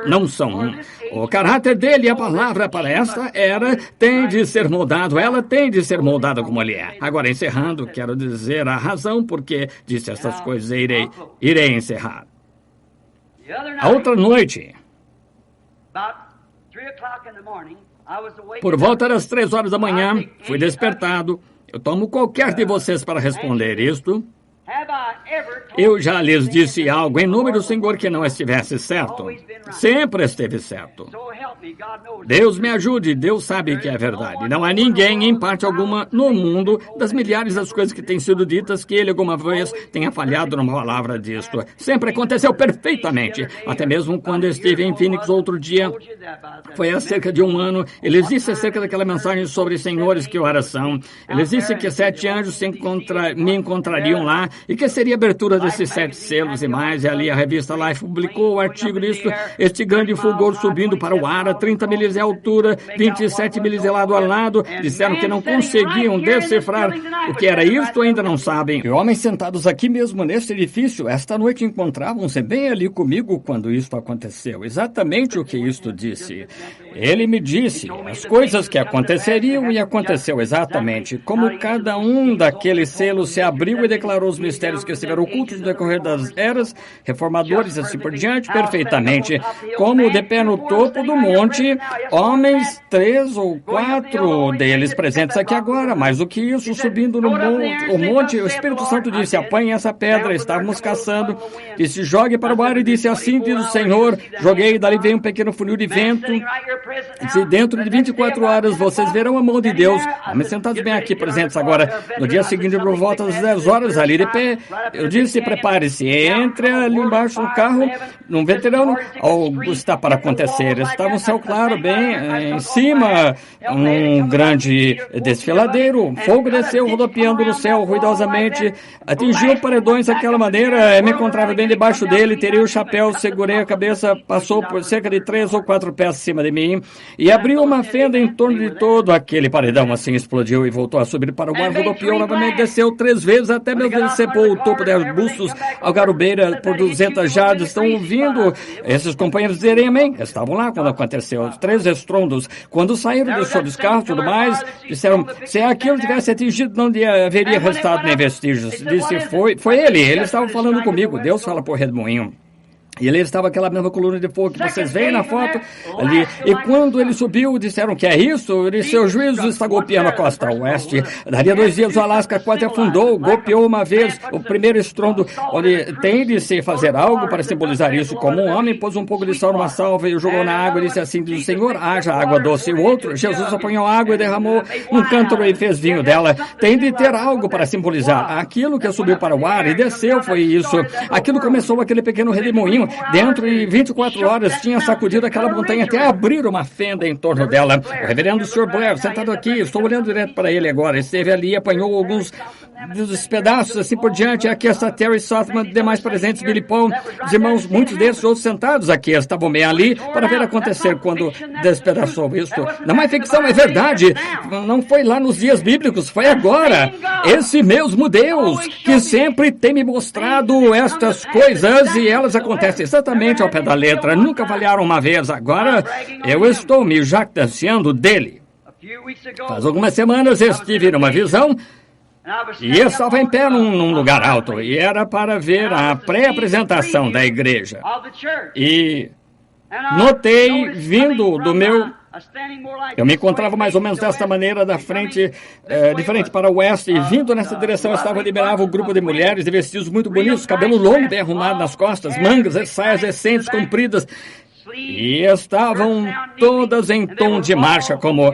não são um. O caráter dele e a palavra para esta era tem de ser moldado, ela tem de ser moldada como ele é. Agora, encerrando, quero dizer a razão por que disse essas coisas e irei encerrar. A outra noite, por volta das 3 horas da manhã, fui despertado. Eu tomo qualquer de vocês para responder isto. Eu já lhes disse algo em nome do Senhor que não estivesse certo. Sempre esteve certo. Deus me ajude, Deus sabe que é verdade. Não há ninguém, em parte alguma, no mundo, das milhares das coisas que têm sido ditas, que ele alguma vez tenha falhado numa palavra disto. Sempre aconteceu perfeitamente. Até mesmo quando estive em Phoenix outro dia, foi há cerca de 1 ano, eles disse acerca daquela mensagem sobre senhores que oração. Eles disse que 7 anjos me encontrariam lá, e que seria a abertura desses 7 selos e mais. E ali a revista Life publicou o artigo disso, este grande fulgor subindo para o ar a 30 milhas de altura, 27 milhas de lado a lado. Disseram que não conseguiam decifrar o que era isto, ainda não sabem. E homens sentados aqui mesmo neste edifício, esta noite encontravam-se bem ali comigo quando isto aconteceu. Exatamente o que isto disse. Ele me disse as coisas que aconteceriam e aconteceu exatamente. Como cada um daqueles selos se abriu e declarou os mistérios que estiveram ocultos no decorrer das eras, reformadores, assim por diante, perfeitamente. Como de pé no topo do monte, homens, 3 ou 4 deles presentes aqui agora, mais do que isso, subindo no monte, o Espírito Santo disse: apanhe essa pedra, estávamos caçando, disse: jogue para o ar, e disse: assim diz o Senhor. Joguei, dali veio um pequeno funil de vento, disse: dentro de 24 horas vocês verão a mão de Deus. Homens sentados bem aqui presentes agora. No dia seguinte, por volta das 10 horas, ali de pé, eu disse: prepare-se, entre ali embaixo no carro, num veterano. Algo está para acontecer. Estava um céu claro, bem em cima, um grande desfiladeiro. Fogo desceu rodopiando no céu ruidosamente, atingiu paredões daquela maneira. Me encontrava bem debaixo dele, teria o chapéu, segurei a cabeça, passou por cerca de 3 ou 4 pés acima de mim e abriu uma fenda em torno de todo aquele paredão. Assim explodiu e voltou a subir para o ar, rodopiou novamente, desceu 3 vezes até mesmo decepou o topo de arbustos ao garubeira por 200 jardas. Estão ouvindo esses companheiros dizerem amém? Estavam lá quando aconteceu, os 3 estrondos. Quando saíram dos seus carros e tudo mais, disseram: se aquilo tivesse atingido, não haveria restado nem vestígios. Disse: foi ele estava falando comigo. Deus fala por redemoinho. E ali estava aquela mesma coluna de fogo que vocês veem na foto ali. E quando ele subiu, disseram que é isso, e seu juízo está golpeando a costa oeste. Daria 2 dias, o Alasca quase afundou, golpeou uma vez o primeiro estrondo, onde tem de se fazer algo para simbolizar isso. Como um homem pôs um pouco de sal numa salva e o jogou na água e disse assim, diz o Senhor, haja água doce. E o outro, Jesus apanhou água e derramou num cântaro e fez vinho dela. Tem de ter algo para simbolizar. Aquilo que subiu para o ar e desceu foi isso. Aquilo começou aquele pequeno redemoinho. Dentro de 24 horas tinha sacudido aquela montanha até abrir uma fenda em torno dela. O reverendo Sr. Blair, sentado aqui, estou olhando direto para ele agora, esteve ali e apanhou alguns dos pedaços, assim por diante. Aqui está Terry Sothman, demais presentes, Billy Paul, os irmãos, muitos desses outros sentados aqui, estavam bem ali para ver acontecer quando despedaçou isto. Não é ficção, é verdade. Não foi lá nos dias bíblicos, foi agora. Esse mesmo Deus que sempre tem me mostrado estas coisas e elas acontecem exatamente ao pé da letra. Nunca falharam uma vez. Agora eu estou me jactanciando dele. Faz algumas semanas estive numa visão e eu estava em pé num lugar alto e era para ver a pré-apresentação da igreja. E notei vindo do meu... Eu me encontrava mais ou menos desta maneira, da frente, de frente para o oeste, e vindo nessa direção estava admirável grupo de mulheres de vestidos muito bonitos, cabelo longo, bem arrumado nas costas, mangas e saias recentes, compridas, e estavam todas em tom de marcha, como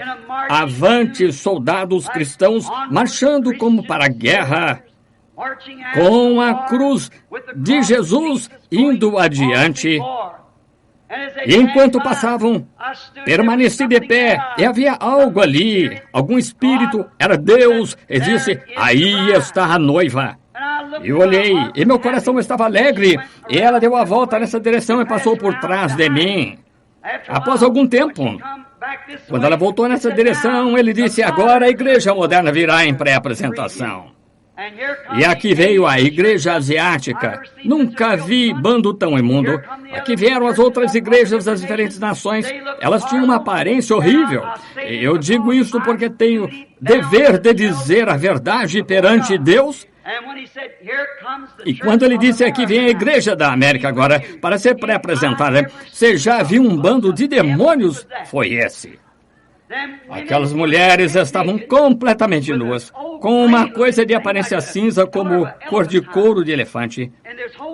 avante soldados cristãos, marchando como para a guerra, com a cruz de Jesus indo adiante. E enquanto passavam, permaneci de pé, e havia algo ali, algum espírito, era Deus, e disse, aí está a noiva. Eu olhei, e meu coração estava alegre, e ela deu a volta nessa direção e passou por trás de mim. Após algum tempo, quando ela voltou nessa direção, ele disse, agora a igreja moderna virá em pré-apresentação. E aqui veio a igreja asiática. Nunca vi bando tão imundo. Aqui vieram as outras igrejas das diferentes nações. Elas tinham uma aparência horrível. Eu digo isso porque tenho dever de dizer a verdade perante Deus. E quando ele disse aqui vem a igreja da América agora para ser pré-apresentada, você já viu um bando de demônios? Foi esse. Aquelas mulheres estavam completamente nuas, com uma coisa de aparência cinza como cor de couro de elefante.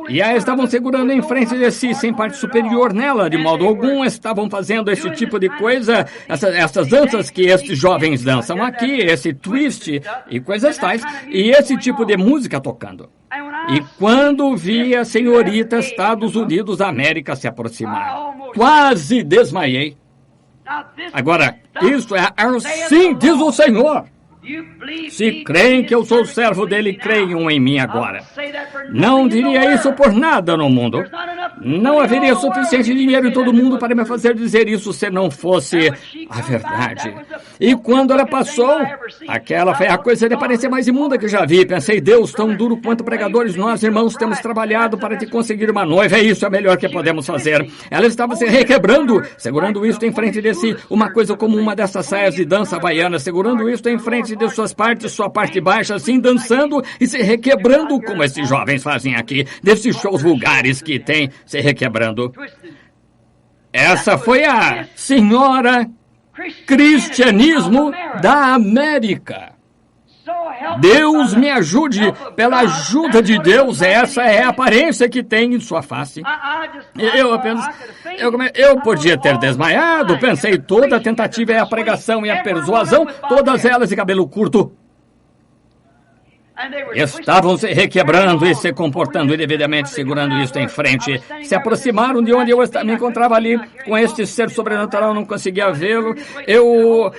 E a estavam segurando em frente de si, sem parte superior nela, de modo algum estavam fazendo esse tipo de coisa, essas danças que estes jovens dançam aqui, esse twist e coisas tais, e esse tipo de música tocando. E quando vi a senhorita Estados Unidos da América se aproximar, quase desmaiei. Agora, isto é assim diz o Senhor. Se creem que eu sou servo dele, creiam em mim agora. Não diria isso por nada no mundo. Não haveria suficiente dinheiro em todo mundo para me fazer dizer isso se não fosse a verdade. E quando ela passou, aquela foi a coisa de aparência mais imunda que já vi. Pensei, Deus, tão duro quanto pregadores, nós, irmãos, temos trabalhado para te conseguir uma noiva. É isso, é o melhor que podemos fazer. Ela estava se requebrando, segurando isto em frente de si, uma coisa como uma dessas saias de dança havaiana, segurando isto em frente de suas partes, sua parte baixa, assim, dançando e se requebrando, como esses jovens fazem aqui, desses shows vulgares que tem, se requebrando. Essa foi a senhora cristianismo da América. Deus me ajude, pela ajuda de Deus, essa é a aparência que tem em sua face. Eu podia ter desmaiado, pensei, toda a tentativa é a pregação e a persuasão, todas elas de cabelo curto. Estavam se requebrando e se comportando indevidamente, segurando isto em frente. Se aproximaram de onde eu me encontrava ali, com este ser sobrenatural, não conseguia vê-lo. Eu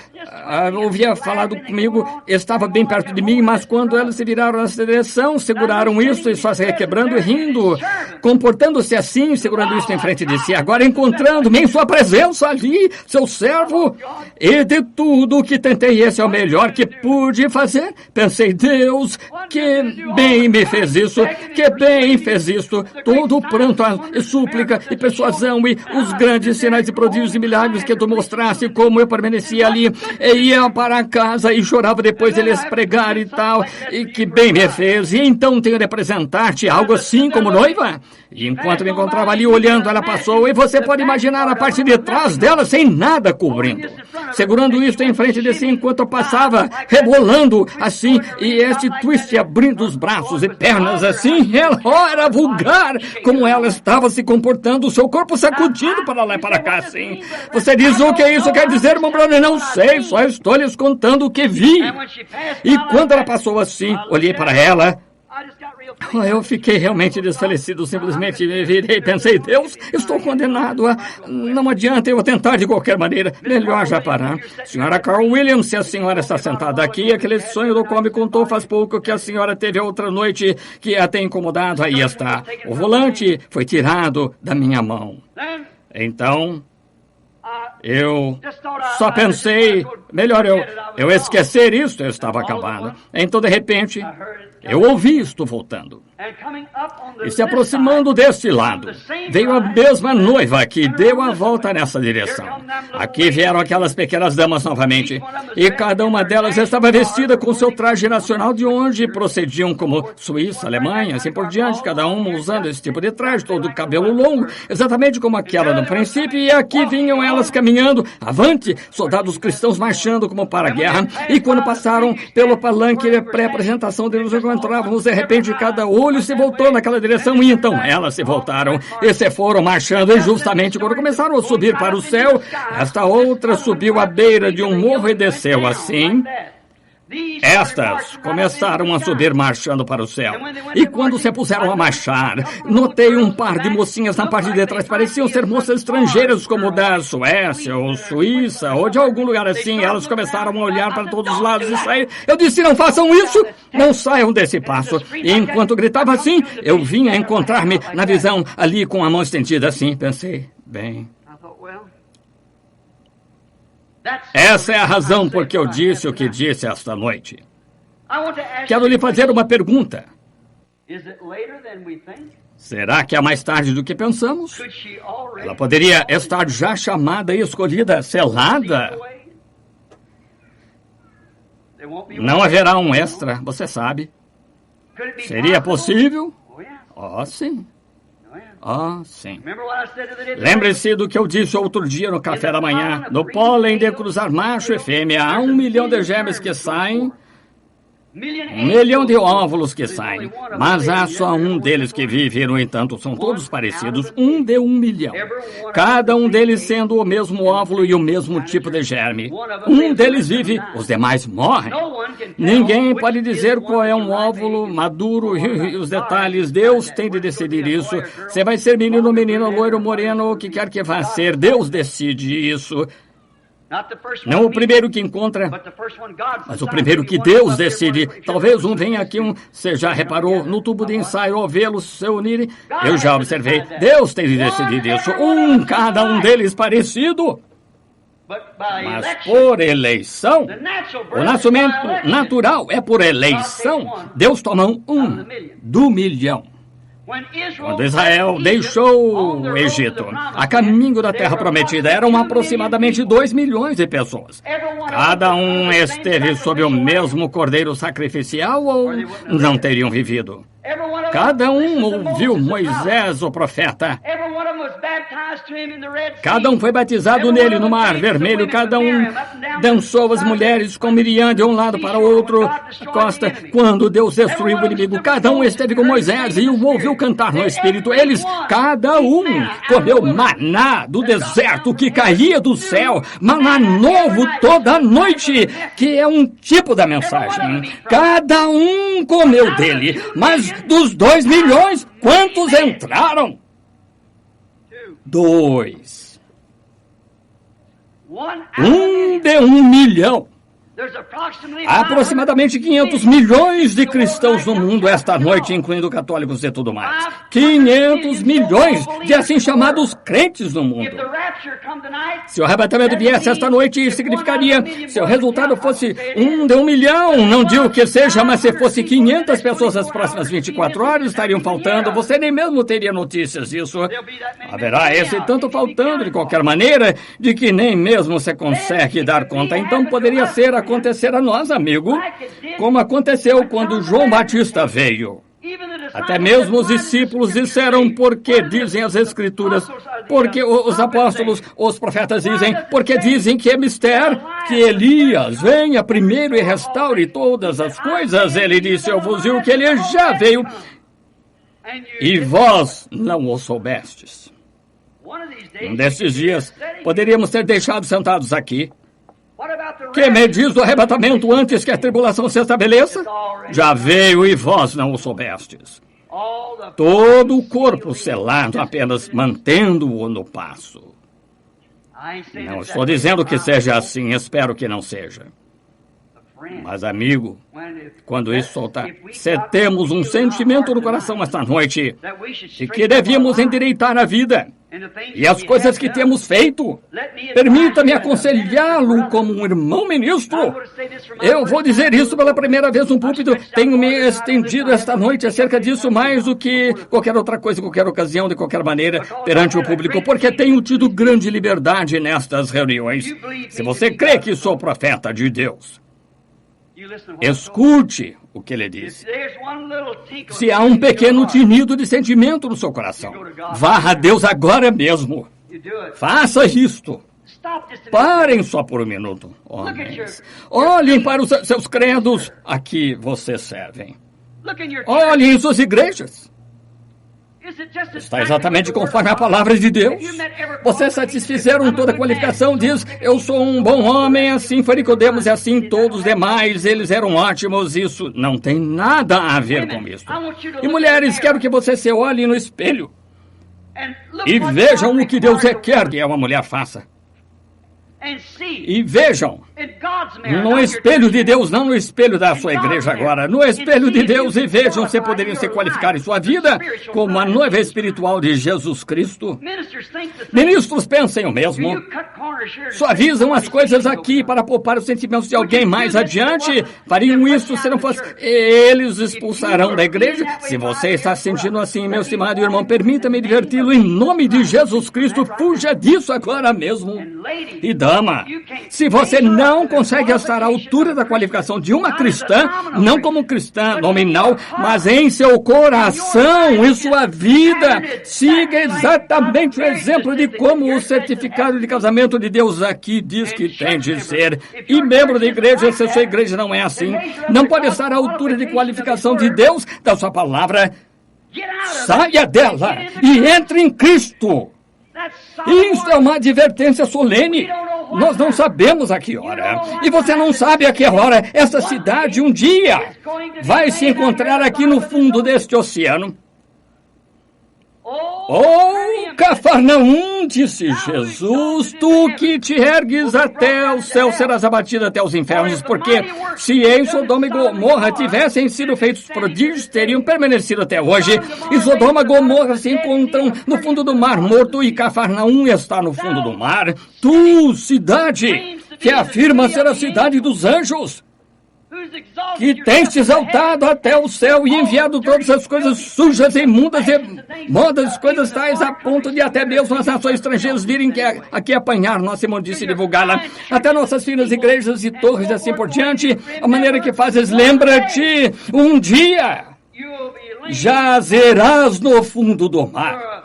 ouvia falado comigo, estava bem perto de mim, mas quando eles se viraram nessa direção, seguraram isso e só se requebrando e rindo, comportando-se assim, segurando isto em frente de si. Agora encontrando-me em sua presença ali, seu servo, e de tudo que tentei, esse é o melhor que pude fazer. Pensei, Deus, que bem me fez isso, que bem fez isso. Todo o pranto e súplica e persuasão e os grandes sinais e prodígios e milagres que tu mostraste, como eu permanecia ali, e ia para casa e chorava depois de eles pregar e tal, e que bem me fez. E então tenho de apresentar-te algo assim como noiva? E enquanto me encontrava ali olhando, ela passou, e você pode imaginar a parte de trás dela sem nada cobrindo, segurando isto em frente de si enquanto eu passava, rebolando assim, e este twist abrindo os braços e pernas assim. Ela era vulgar, como ela estava se comportando, o seu corpo sacudindo para lá e para cá assim. Você diz o que isso quer dizer, irmão Branham? Não sei, só estou lhes contando o que vi. E quando ela passou assim, olhei para ela. Eu fiquei realmente desfalecido, simplesmente me virei e pensei, Deus, estou condenado a... Não adianta eu tentar de qualquer maneira, melhor já parar. Senhora Carl Williams, se a senhora está sentada aqui, aquele sonho do qual me contou faz pouco que a senhora teve outra noite que a tem incomodado, aí está. O volante foi tirado da minha mão. Então... eu só pensei, melhor eu esquecer isto, eu estava acabado. Então, de repente, eu ouvi isto voltando. E se aproximando deste lado, veio a mesma noiva que deu a volta nessa direção. Aqui vieram aquelas pequenas damas novamente, e cada uma delas estava vestida com seu traje nacional, de onde procediam como Suíça, Alemanha, assim por diante, cada uma usando esse tipo de traje, todo o cabelo longo, exatamente como aquela no princípio, e aqui vinham elas caminhando, avante, soldados cristãos marchando como para a guerra, e quando passaram pelo palanque de pré-apresentação de nos encontrávamos, de repente cada olho se voltou naquela direção, e então elas se voltaram e se foram marchando, e justamente quando começaram a subir para o céu, esta outra subiu à beira de um morro e desceu assim. Estas começaram a subir marchando para o céu. E quando se puseram a marchar, notei um par de mocinhas na parte de trás. Pareciam ser moças estrangeiras, como da Suécia ou Suíça, ou de algum lugar assim. Elas começaram a olhar para todos os lados e sair. Eu disse, não façam isso, não saiam desse passo. E enquanto gritava assim, eu vinha encontrar-me na visão ali com a mão estendida assim. Pensei, bem... essa é a razão por que eu disse o que disse esta noite. Quero lhe fazer uma pergunta. Será que é mais tarde do que pensamos? Ela poderia estar já chamada e escolhida, selada? Não haverá um extra, você sabe. Seria possível? Oh, sim. Ah, sim. Lembre-se do que eu disse outro dia no café da manhã. No pólen de cruzar macho e fêmea, há 1 milhão de germes que saem, 1 milhão de óvulos que saem, mas há só um deles que vive, no entanto, são todos parecidos, 1 de 1 milhão. Cada um deles sendo o mesmo óvulo e o mesmo tipo de germe. Um deles vive, os demais morrem. Ninguém pode dizer qual é um óvulo maduro e os detalhes. Deus tem de decidir isso. Você vai ser menino, menina, loiro, moreno, o que quer que vá ser. Deus decide isso. Não o primeiro que encontra, mas o primeiro que Deus decide. Talvez um venha aqui, você já reparou, no tubo de ensaio, ao vê-los se unirem. Eu já observei. Deus tem de decidir isso. Cada um deles parecido. Mas por eleição, o nascimento natural é por eleição. Deus toma um do milhão. Quando Israel deixou o Egito, a caminho da terra prometida, eram aproximadamente 2 milhões de pessoas. Cada um esteve sob o mesmo cordeiro sacrificial ou não teriam vivido? Cada um ouviu Moisés, o profeta. Cada um foi batizado nele no Mar Vermelho. Cada um dançou as mulheres com Miriam de um lado para o outro costa quando Deus destruiu o inimigo. Cada um esteve com Moisés e o ouviu cantar no Espírito. Eles, cada um, comeu maná do deserto que caía do céu. Maná novo toda noite, que é um tipo da mensagem. Cada um comeu dele, mas dos 2 milhões, quantos entraram? 2. 1 de 1 milhão. Há aproximadamente 500 milhões de cristãos no mundo esta noite, incluindo católicos e tudo mais. 500 milhões de assim chamados crentes no mundo. Se o arrebatamento viesse esta noite, significaria, se o resultado fosse 1 de 1 milhão, não digo que seja, mas se fosse 500 pessoas nas próximas 24 horas estariam faltando, você nem mesmo teria notícias disso. Haverá esse tanto faltando de qualquer maneira, de que nem mesmo você consegue dar conta. Então poderia acontecer a nós, amigo, como aconteceu quando João Batista veio. Até mesmo os discípulos disseram, porque dizem as Escrituras, porque os apóstolos, os profetas dizem, porque dizem que é mistério, que Elias venha primeiro e restaure todas as coisas. Ele disse, eu vos digo que ele já veio, e vós não o soubestes. Um destes dias, poderíamos ter deixado sentados aqui. Que me diz do arrebatamento antes que a tribulação se estabeleça? Já veio e vós não o soubestes. Todo o corpo selado, apenas mantendo-o no passo. Não estou dizendo que seja assim, espero que não seja. Mas, amigo, quando isso soltar, se temos um sentimento no coração esta noite de que devíamos endireitar a vida e as coisas que temos feito, permita-me aconselhá-lo como um irmão ministro. Eu vou dizer isso pela primeira vez no púlpito. Tenho me estendido esta noite acerca disso mais do que qualquer outra coisa, qualquer ocasião, de qualquer maneira, perante o público, porque tenho tido grande liberdade nestas reuniões. Se você crê que sou profeta de Deus, escute o que ele diz. Se há um pequeno tinido de sentimento no seu coração, vá a Deus agora mesmo. Faça isto. Parem só por um minuto, homens. Olhem para os seus credos a que vocês servem. Olhem em suas igrejas. Está exatamente conforme a palavra de Deus. Vocês satisfizeram toda a qualificação, diz, eu sou um bom homem, assim foi Nicodemos e assim todos os demais, eles eram ótimos, isso não tem nada a ver com isso. E mulheres, quero que vocês se olhem no espelho e vejam o que Deus quer que uma mulher faça. E vejam, no espelho de Deus, não no espelho da sua igreja agora, no espelho de Deus, e vejam se poderiam se qualificar em sua vida como a noiva espiritual de Jesus Cristo. Ministros pensem o mesmo. Suavizam as coisas aqui para poupar os sentimentos de alguém mais adiante. Fariam isso se não fosse. Eles expulsarão da igreja. Se você está se sentindo assim, meu estimado irmão, permita-me diverti-lo em nome de Jesus Cristo. Fuja disso agora mesmo. E dama, se você não consegue estar à altura da qualificação de uma cristã, não como cristã nominal, mas em seu coração, em sua vida, siga exatamente o exemplo de como o certificado de casamento de Deus aqui diz que tem de ser. E membro da igreja, se a sua igreja não é assim, não pode estar à altura de qualificação de Deus, da sua palavra, saia dela e entre em Cristo. Isso é uma advertência solene. Nós não sabemos a que hora. E você não sabe a que hora essa cidade um dia vai se encontrar aqui no fundo deste oceano. Oh, Cafarnaum, disse Jesus, tu que te ergues até o céu serás abatido até os infernos, porque se em Sodoma e Gomorra tivessem sido feitos prodígios, teriam permanecido até hoje. E Sodoma e Gomorra se encontram no fundo do mar morto e Cafarnaum está no fundo do mar. Tu, cidade, que afirma ser a cidade dos anjos, que tens te exaltado até o céu e enviado todas as coisas sujas, imundas e modas, coisas tais, a ponto de até mesmo as nações estrangeiras virem aqui apanhar nossa imundícia e divulgá-la, até nossas finas igrejas e torres e assim por diante, a maneira que fazes, lembra-te, um dia jazerás no fundo do mar.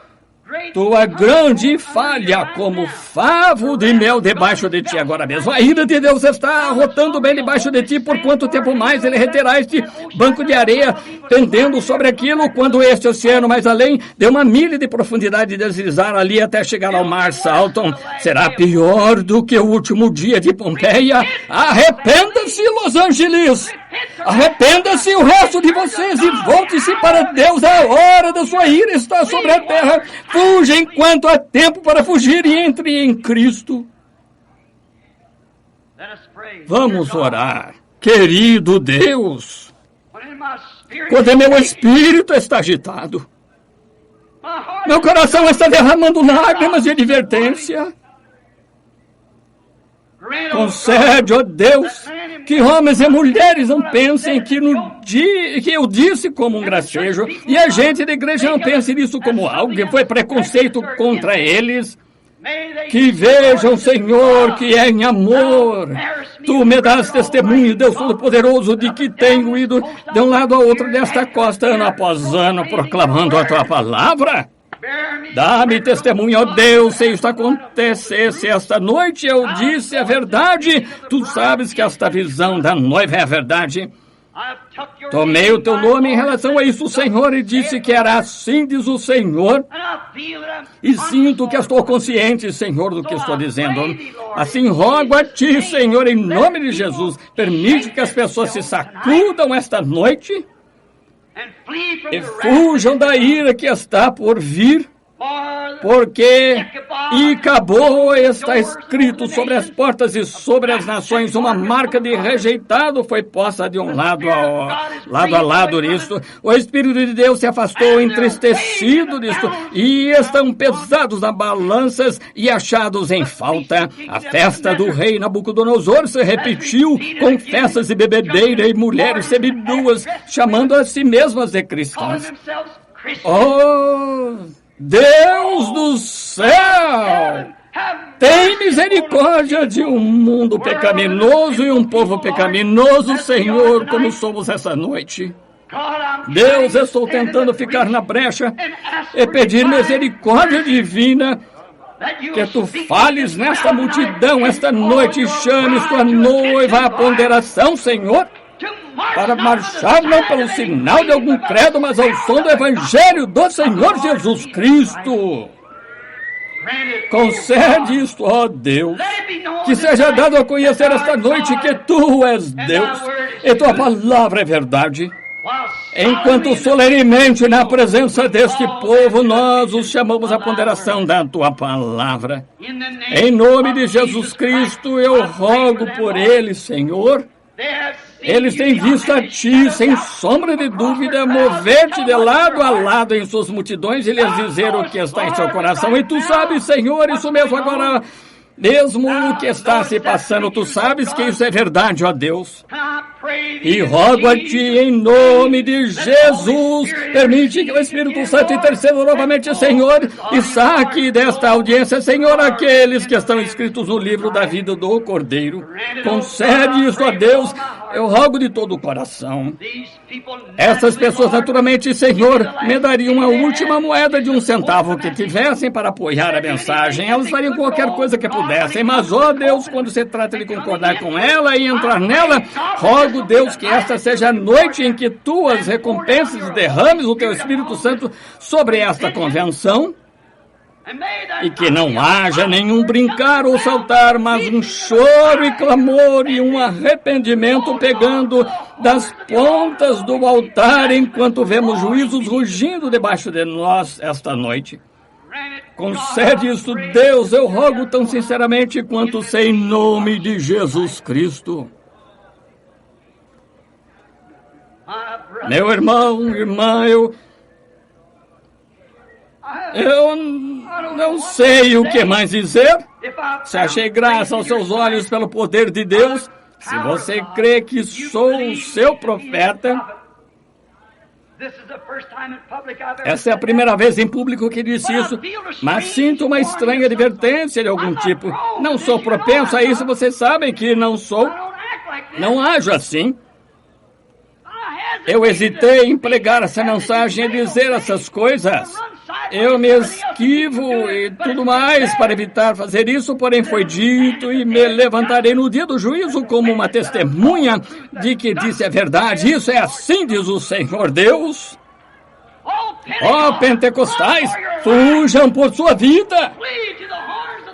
Tua grande falha como favo de mel debaixo de ti agora mesmo. A ira de Deus está rotando bem debaixo de ti. Por quanto tempo mais ele reterá este banco de areia pendendo sobre aquilo, quando este oceano mais além de 1 milha de profundidade deslizar ali até chegar ao mar Salton? Será pior do que o último dia de Pompeia. Arrependa-se, Los Angeles! Arrependa-se o resto de vocês e volte-se para Deus. A hora da sua ira está sobre a terra. Fuja enquanto há tempo para fugir e entre em Cristo. Vamos orar. Querido Deus, quando meu espírito está agitado, meu coração está derramando lágrimas de advertência, concede, ó Deus, que homens e mulheres não pensem que no dia que eu disse como um gracejo, e a gente da igreja não pense nisso como algo que foi preconceito contra eles. Que vejam, Senhor, que é em amor. Tu me dás testemunho, Deus Todo-Poderoso, de que tenho ido de um lado ao outro desta costa, ano após ano, proclamando a Tua palavra. Dá-me testemunho, ó Deus, se isto acontecesse esta noite, eu disse a verdade. Tu sabes que esta visão da noiva é a verdade. Tomei o Teu nome em relação a isso, Senhor, e disse que era assim, diz o Senhor. E sinto que estou consciente, Senhor, do que estou dizendo. Assim rogo a Ti, Senhor, em nome de Jesus, permite que as pessoas se sacudam esta noite e fujam da ira que está por vir, porque Icabô está escrito sobre as portas e sobre as nações, uma marca de rejeitado foi posta de um lado a lado nisto. O Espírito de Deus se afastou entristecido disto, e estão pesados nas balanças e achados em falta. A festa do rei Nabucodonosor se repetiu com festas e bebedeira e mulheres seminuas, chamando a si mesmas de cristãs. Oh, Deus do céu, tem misericórdia de um mundo pecaminoso e um povo pecaminoso, Senhor, como somos essa noite. Deus, eu estou tentando ficar na brecha e pedir misericórdia divina, que Tu fales nesta multidão esta noite e chames Tua noiva à ponderação, Senhor, para marchar não pelo sinal de algum credo, mas ao som do Evangelho do Senhor Jesus Cristo. Concede isto, ó Deus, que seja dado a conhecer esta noite que Tu és Deus e Tua palavra é verdade. Enquanto solenemente na presença deste povo nós os chamamos à ponderação da Tua palavra. Em nome de Jesus Cristo eu rogo por eles, Senhor. Eles têm visto a Ti, sem sombra de dúvida, mover-te de lado a lado em suas multidões e lhes dizer o que está em seu coração. E Tu sabes, Senhor, isso mesmo agora, mesmo o que está se passando, Tu sabes que isso é verdade, ó Deus. E rogo a Ti, em nome de Jesus, permite que o Espírito Santo interceda novamente, Senhor, e saque desta audiência, Senhor, aqueles que estão escritos no livro da vida do Cordeiro. Concede isso, ó Deus, eu rogo de todo o coração. Essas pessoas, naturalmente, Senhor, me dariam a última moeda de 1 centavo que tivessem para apoiar a mensagem. Elas fariam qualquer coisa que pudessem, mas, ó Deus, quando se trata de concordar com ela e entrar nela, rogo, Deus, que esta seja a noite em que Tuas recompensas derrames o Teu Espírito Santo sobre esta convenção, e que não haja nenhum brincar ou saltar, mas um choro e clamor e um arrependimento pegando das pontas do altar enquanto vemos juízos rugindo debaixo de nós esta noite. Concede isso, Deus, eu rogo tão sinceramente quanto sei, em nome de Jesus Cristo. Meu irmão, irmã, eu não sei o que mais dizer. Se achei graça aos seus olhos pelo poder de Deus, se você crê que sou o seu profeta, essa é a primeira vez em público que disse isso, mas sinto uma estranha advertência de algum tipo. Não sou propenso a isso, vocês sabem que não sou. Não ajo assim. Eu hesitei em pregar essa mensagem e dizer essas coisas. Eu me esquivo e tudo mais para evitar fazer isso, porém foi dito e me levantarei no dia do juízo como uma testemunha de que disse a verdade. Isso é assim, diz o Senhor Deus. Ó Pentecostais, fujam por sua vida.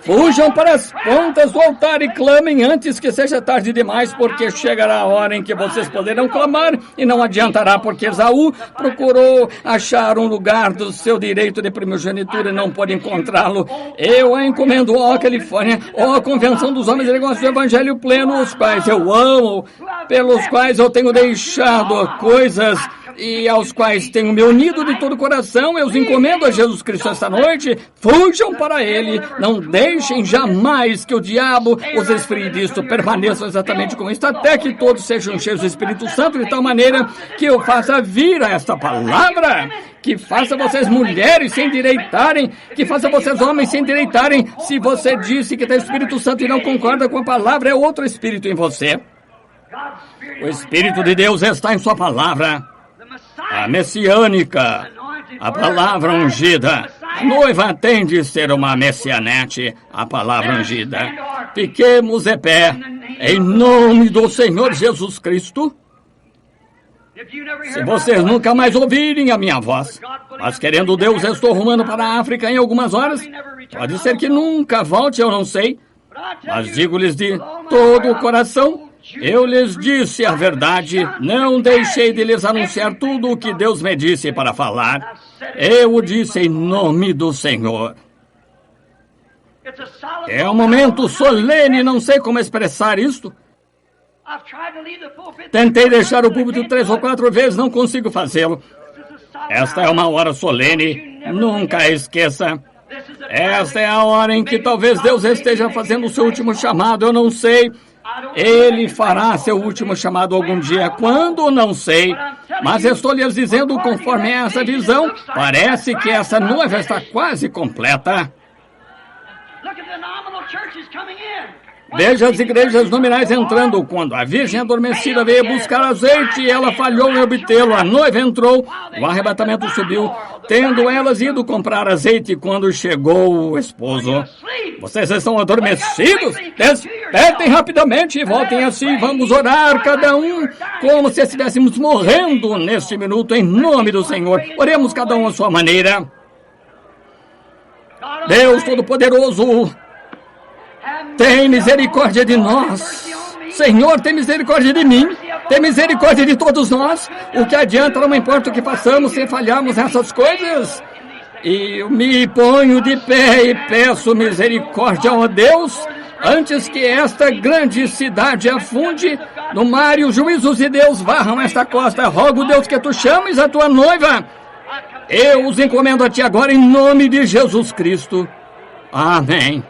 Fujam para as pontas do altar e clamem antes que seja tarde demais, porque chegará a hora em que vocês poderão clamar e não adiantará, porque Esaú procurou achar um lugar do seu direito de primogenitura e não pôde encontrá-lo. Eu a encomendo, ó Califórnia, ó Convenção dos Homens e Negócios do Evangelho Pleno, os quais eu amo, pelos quais eu tenho deixado coisas e aos quais tenho me unido de todo o coração. Eu os encomendo a Jesus Cristo esta noite. Fujam para Ele. Não deixem jamais que o diabo os esfrie disto. Permaneçam exatamente como está, até que todos sejam cheios do Espírito Santo, de tal maneira que eu faça vir a esta palavra, que faça vocês mulheres se endireitarem, que faça vocês homens se endireitarem. Se você disse que tem Espírito Santo e não concorda com a palavra, é outro Espírito em você. O Espírito de Deus está em sua palavra. A messiânica, a palavra ungida. A noiva tem de ser uma messianete, a palavra ungida. Fiquemos de pé, em nome do Senhor Jesus Cristo. Se vocês nunca mais ouvirem a minha voz, mas querendo Deus, eu estou rumando para a África em algumas horas. Pode ser que nunca volte, eu não sei. Mas digo-lhes de todo o coração, eu lhes disse a verdade, não deixei de lhes anunciar tudo o que Deus me disse para falar. Eu o disse em nome do Senhor. É um momento solene, não sei como expressar isto. Tentei deixar o púlpito 3 ou 4 vezes, não consigo fazê-lo. Esta é uma hora solene, nunca a esqueça. Esta é a hora em que talvez Deus esteja fazendo o seu último chamado, eu não sei. Ele fará seu último chamado algum dia, quando não sei, mas estou lhes dizendo conforme essa visão, parece que essa noiva está quase completa. Veja as igrejas nominais entrando. Quando a virgem adormecida veio buscar azeite, ela falhou em obtê-lo. A noiva entrou, o arrebatamento subiu, tendo elas ido comprar azeite quando chegou o esposo. Vocês estão adormecidos? Despertem rapidamente e voltem assim. Vamos orar cada um como se estivéssemos morrendo neste minuto, em nome do Senhor. Oremos cada um à sua maneira. Deus Todo-Poderoso, tem misericórdia de nós. Senhor, tem misericórdia de mim. Tem misericórdia de todos nós. O que adianta, não importa o que façamos, sem falharmos nessas coisas. E eu me ponho de pé e peço misericórdia, ó Deus, antes que esta grande cidade afunde no mar e os juízos de Deus varram esta costa. Rogo, Deus, que tu chames a tua noiva. Eu os encomendo a ti agora em nome de Jesus Cristo. Amém.